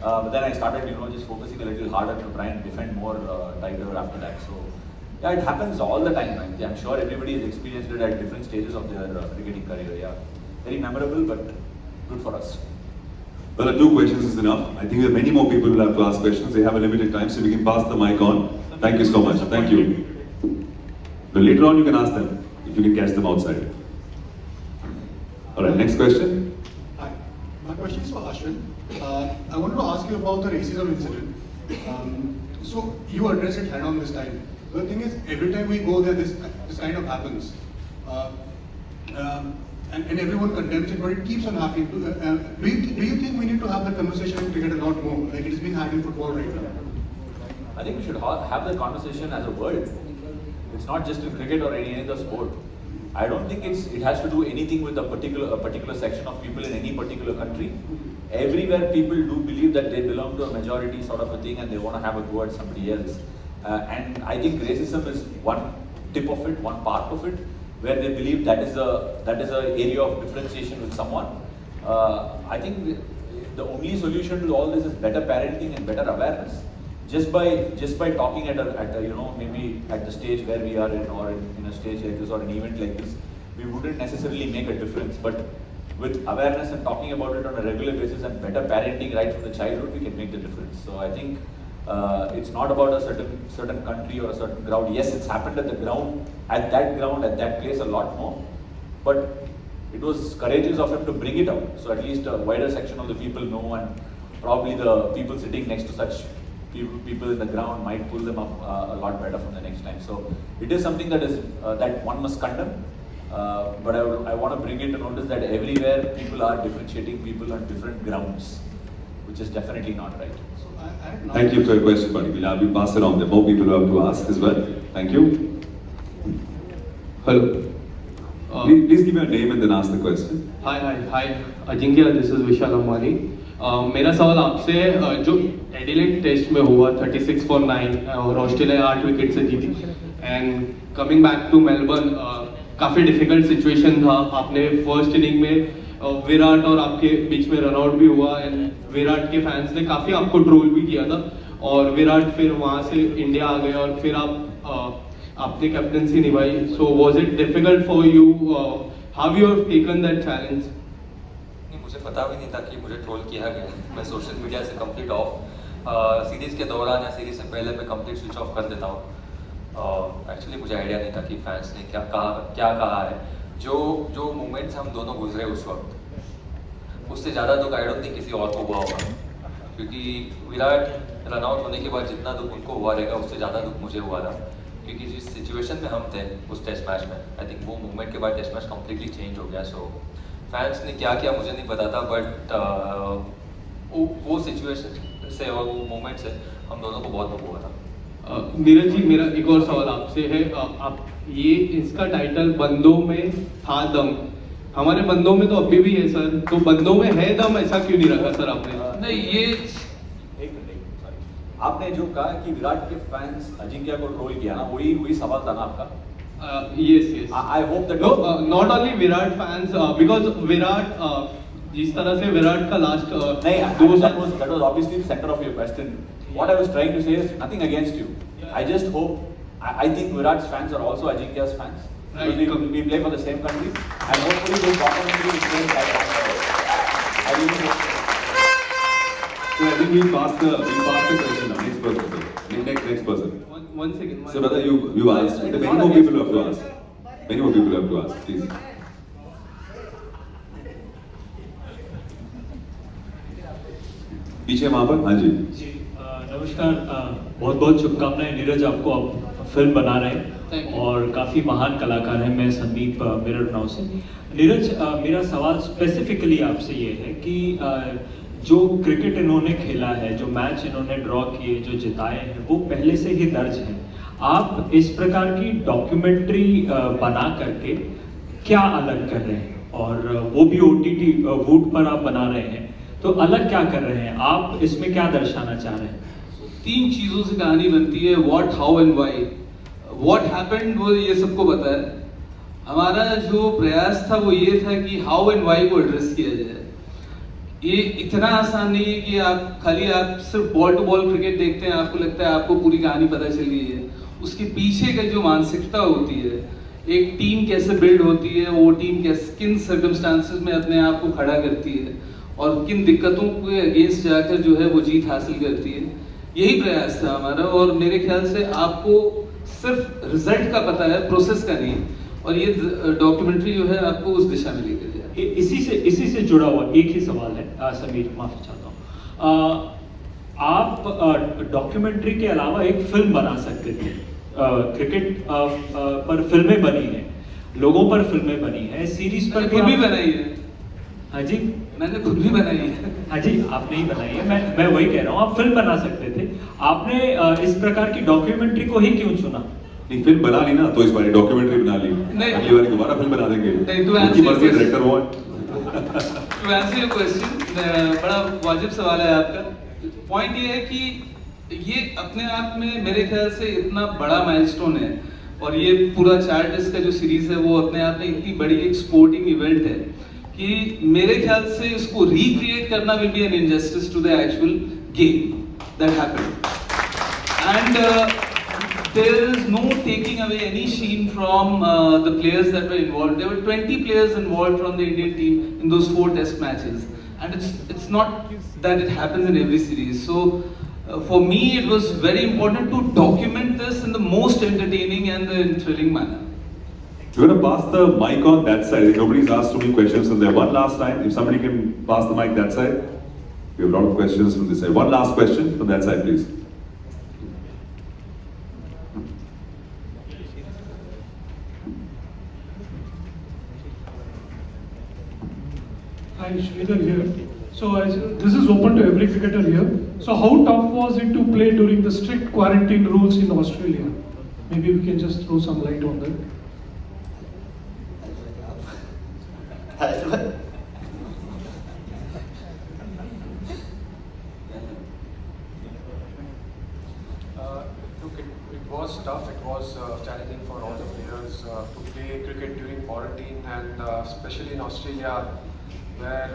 But then I started, just focusing a little harder to try and defend more tighter after that. So, yeah, it happens all the time. I'm sure everybody has experienced it at different stages of their cricketing career. Yeah, very memorable, but good for us.
Well, 2 questions is enough. I think there are many more people who will have to ask questions. They have a limited time, so we can pass the mic on. Thank you so much. Thank you. But later on, you can ask them if you can catch them outside. All right, next question.
Hi, my question is for Ashwin. I wanted to ask you about the racism incident. So you addressed it head on this time. The thing is, every time we go there, this kind of happens. And everyone condemns it, but it keeps on happening. Do you think we need to have that conversation in cricket a lot more, like it is being had in football right now?
I think we should have the conversation as a world. It's not just in cricket or any other sport. I don't think it has to do anything with a particular section of people in any particular country. Everywhere people do believe that they belong to a majority sort of a thing and they want to have a go at somebody else. And I think racism is one tip of it, one part of it, where they believe that is a area of differentiation with someone. I think the only solution to all this is better parenting and better awareness. Just by talking at maybe at the stage where we are in, or in a stage like this or an event like this, we wouldn't necessarily make a difference. But with awareness and talking about it on a regular basis and better parenting right from the childhood, we can make the difference. So I think it's not about a certain country or a certain ground. Yes, it's happened at that place a lot more. But it was courageous of him to bring it out. So at least a wider section of the people know, and probably the people sitting next to such people in the ground might pull them up a lot better from the next time. So it is something that one must condemn. But I want to bring it to notice that everywhere people are differentiating people on different grounds, which is definitely not right.
Thank you for your question, buddy. We'll pass it on. There are more people who have to ask as well. Thank you. Hello. Please give your name and then ask the question.
Hi. Ajinkya, this is Vishal Ambani. मेरा सवाल आपसे जो Adelaide test में हुआ 36 for 9 और Australia 8 wicket से जीती, and coming back to Melbourne, काफ़ी डिफिकल्ट सिचुएशन था. आपने फर्स्ट इनिंग में विराट और आपके बीच में रन आउट भी हुआ, एंड विराट के फैंस ने काफ़ी आपको ट्रोल भी किया था, और विराट फिर वहाँ से इंडिया आ गए और फिर आपने कैप्टनसी निभाई. So was it difficult for you? How you have taken that challenge?
मुझे पता भी नहीं था कि मुझे ट्रोल किया गया. मैं सोशल मीडिया से कंप्लीट ऑफ, सीरीज़ के दौरान या सीरीज़ से पहले मैं कंप्लीट स्विच ऑफ कर देता हूँ. एक्चुअली मुझे आइडिया नहीं था कि फैंस ने क्या कहा है. जो मोमेंट्स हम दोनों गुजरे उस वक्त, उससे ज़्यादा दुख आई डोंट थिंक किसी और को हुआ होगा, क्योंकि विराट रन आउट होने के बाद जितना दुख उनको हुआ रहेगा उससे ज़्यादा दुख मुझे हुआ था, क्योंकि जिस सिचुएशन में हम थे उस टेस्ट मैच में, आई थिंक वो मूवमेंट के बाद टेस्ट मैच कम्प्लीटली चेंज हो गया. सो फैंस ने क्या किया मुझे नहीं पता था, बट वो सिचुएशन से और वो मोमेंट से हम दोनों को बहुत दुख हुआ था.
नीरज जी, मेरा एक और सवाल आपसे है. आप ये इसका टाइटल बंदों में था दम, हमारे बंदों में तो अभी भी है सर, तो बंदों में है दम ऐसा क्यों नहीं रखा सर आपने?
नहीं, ये आपने जो कहा कि विराट के फैंस अजिंक्या को ट्रोल किया ना, वही सवाल था ना आपका?
Yes.
I hope that
not only Virat fans, because Virat, जिस तरह से विराट का लास्ट
नहीं, that was obviously the center of your question. What I was trying to say is nothing against you. I just hope, I think Virat's fans are also Ajinkya's fans.
Right.
We play for the same country, and hopefully we'll complement the same type of. I really hope.
So I think we passed the question now. Next person, sir. Next person.
One second.
So brother, you asked. There are many more people who have to ask. Many more people have to ask, please. पीछे वहाँ पर, हाँ जी।
जी नमस्कार, बहुत बहुत शुभकामनाएं नीरज, आपको आप फिल्म बना रहे हैं और काफ़ी महान कलाकार हैं। मैं संदीप मेरठ नाव से। नीरज, मेरा सवाल स्पेसिफिकली आपसे ये है कि जो क्रिकेट इन्होंने खेला है, जो मैच इन्होंने ड्रॉ किए, जो जिताए हैं, वो पहले से ही दर्ज हैं। आप इस प्रकार की डॉक्यूमेंट्री बना करके क्या अलग कर रहे हैं, और वो भी OTT वूट पर आप बना रहे हैं, तो अलग क्या कर रहे हैं आप, इसमें क्या दर्शाना चाह रहे हैं?
3 चीज़ों से कहानी बनती है, what, how and why. What happened वो ये सबको पता है। हमारा जो प्रयास था वो ये था कि हाउ एंड व्हाई को एड्रेस किया जाए। ये इतना आसान नहीं है कि आप सिर्फ बॉल टू बॉल क्रिकेट देखते हैं, आपको लगता है आपको पूरी कहानी पता चल गई है। उसके पीछे का जो मानसिकता होती है, एक टीम कैसे बिल्ड होती है, वो टीम किन सर्कमस्टांसेस में अपने आप को खड़ा करती है और किन दिक्कतों के अगेंस्ट जाकर जो है वो जीत हासिल करती है, यही प्रयास था हमारा। और मेरे ख्याल से आपको सिर्फ रिजल्ट का पता है, प्रोसेस का नहीं, और ये डॉक्यूमेंट्री जो है आपको उस दिशा में लेकर जाए।
इसी से जुड़ा हुआ एक ही सवाल है, समीर माफी चाहता हूँ। आप डॉक्यूमेंट्री के अलावा एक फिल्म बना सकते थे। क्रिकेट पर फिल्में बनी हैं, लोगों पर फिल्में बनी हैं, सीरीज पर
भी बनाई है।
हाँ जी,
मैंने खुद भी बनाई है।
हाँ जी, आपने ही बनाई है। मैं वही कह रहा हूँ, आप फिल्म बना सकते थे। आपने इस प्रकार की डॉक्यूमेंट्री को ही क्यों चुना?
नहीं, फिल्म बना ली ना, तो इस बार डॉक्यूमेंट्री बना ली। अगली बार दोबारा फिल्म बना देंगे। उनकी मर्जी, डायरेक्टर वो है।
To answer your question, बड़ा वाजिब सवाल है आपका। पॉइंट ये है कि ये अपने आप में मेरे ख्याल से इतना बड़ा माइलस्टोन है, और ये पूरा 4 डिस्क का जो सीरीज है वो अपने आप में इतनी बड़ी एक स्पोर्टिंग इवेंट है कि मेरे ख्याल से इसको रिक्रिएट करना will be an injustice to the actual game that happened. And there is no taking away any sheen from the players that were involved. There were 20 players involved from the Indian team in those 4 test matches, and it's not that it happens in every series. So for me it was very important to document this in the most entertaining and the thrilling manner.
We're going to pass the mic on that side. Nobody's asked too many questions from there. One last time, if somebody can pass the mic that side. We have a lot of questions from this side. One last question from that side, please.
Hi, Sridhar here. So this is open to every cricketer here. So how tough was it to play during the strict quarantine rules in Australia? Maybe we can just throw some light on that.
Look, it was tough. It was challenging for all the players to play cricket during quarantine, and especially in Australia, where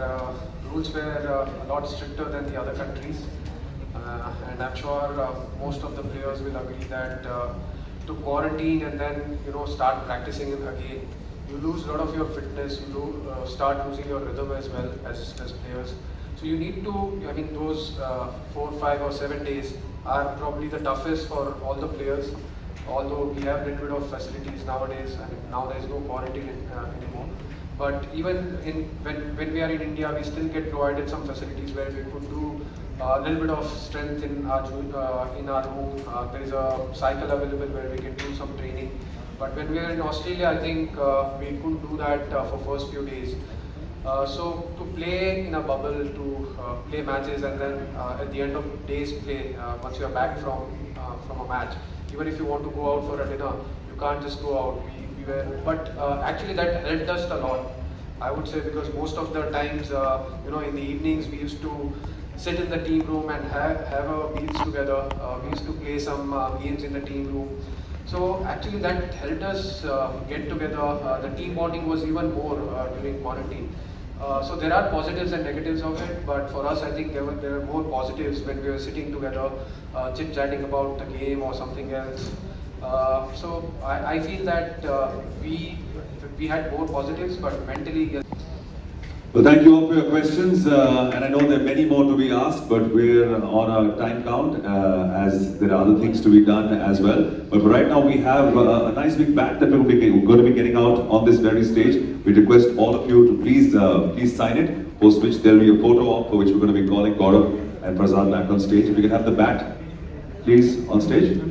rules were a lot stricter than the other countries. And I'm sure most of the players will agree that to quarantine and then start practicing again, you lose a lot of your fitness. You start losing your rhythm as well as players. So you need to, I mean, those 4, 5 or 7 days are probably the toughest for all the players. Although we have a little bit of facilities nowadays, I mean, now there is no quarantine anymore. But even when we are in India, we still get provided some facilities where we could do a little bit of strength in our room. There is a cycle available where we can do some training. But when we were in Australia, I think we couldn't do that for first few days. So to play in a bubble, to play matches, and then at the end of days play, once you are back from a match, even if you want to go out for a dinner, you can't just go out. But actually that helped us a lot, I would say, because most of the times, in the evenings we used to sit in the team room and have our meals together. We used to play some games in the team room. So actually that helped us get together. The team bonding was even more during quarantine. So there are positives and negatives of it, but for us I think there were more positives when we were sitting together, chit-chatting about the game or something else. So I feel that we had more positives, but mentally, yes.
Well, thank you all for your questions, and I know there are many more to be asked, but we're on a time count as there are other things to be done as well. But for right now, we have a nice big bat that we're going to be getting out on this very stage. We request all of you to please sign it, post which there will be a photo op for which we're going to be calling Gaurav and Prasad back on stage. If we can have the bat, please, on stage.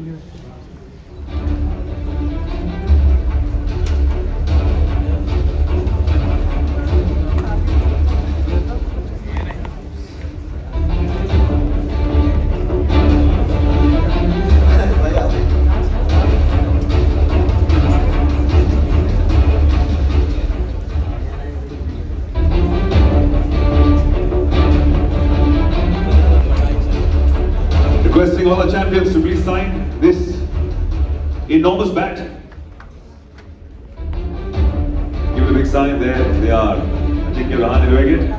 Requesting all the champions to please sign this enormous bat. Give it a big sign. There they are. Ajinkya, Rahane doing it.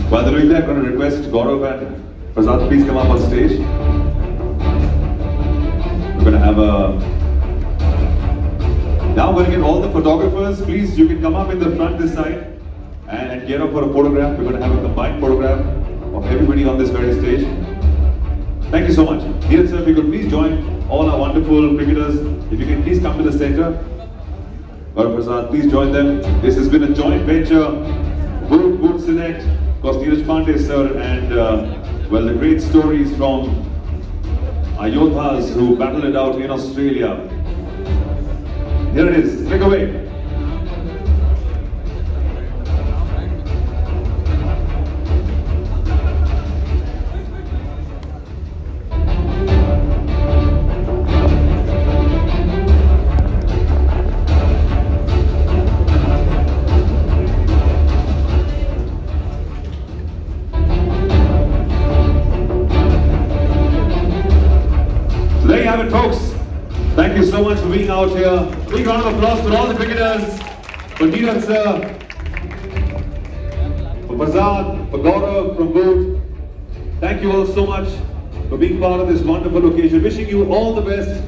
While they're doing that, I'm going to request Gaurav and Prasad, please come up on stage. We're going to have a... Now we're going to get all the photographers. Please, you can come up in the front this side and get up for a photograph. We're going to have a combined photograph of everybody on this very stage. Thank you so much. Dear sir, if you could please join all our wonderful cricketers. If you can please come to the center. Gaurav, Prasad, please join them. This has been a joint venture. Voot Select. Of course, Siraj Pandey sir, and well, the great stories from our Yodhas who battled it out in Australia. Here it is, take away. There you have it, folks. Thank you so much for being out here. Big round of applause for all the cricketers, for Neeraj sir, for Prasad, for Gaurav from Voot. Thank you all so much for being part of this wonderful occasion. Wishing you all the best.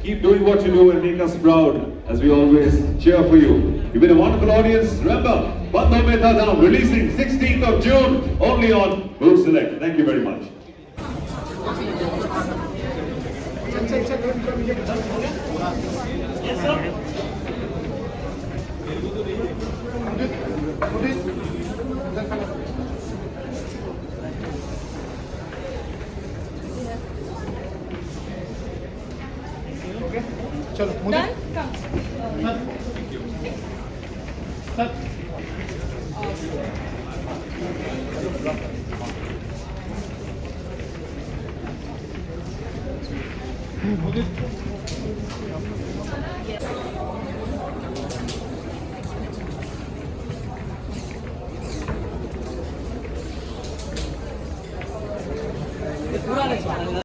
Keep doing what you do and make us proud as we always cheer for you. You've been a wonderful audience. Remember, Bandon Mein Tha Dam, releasing 16th of June, only on Voot Select. Thank you very much.
Yes, sir. चलो मुझे sir मुझे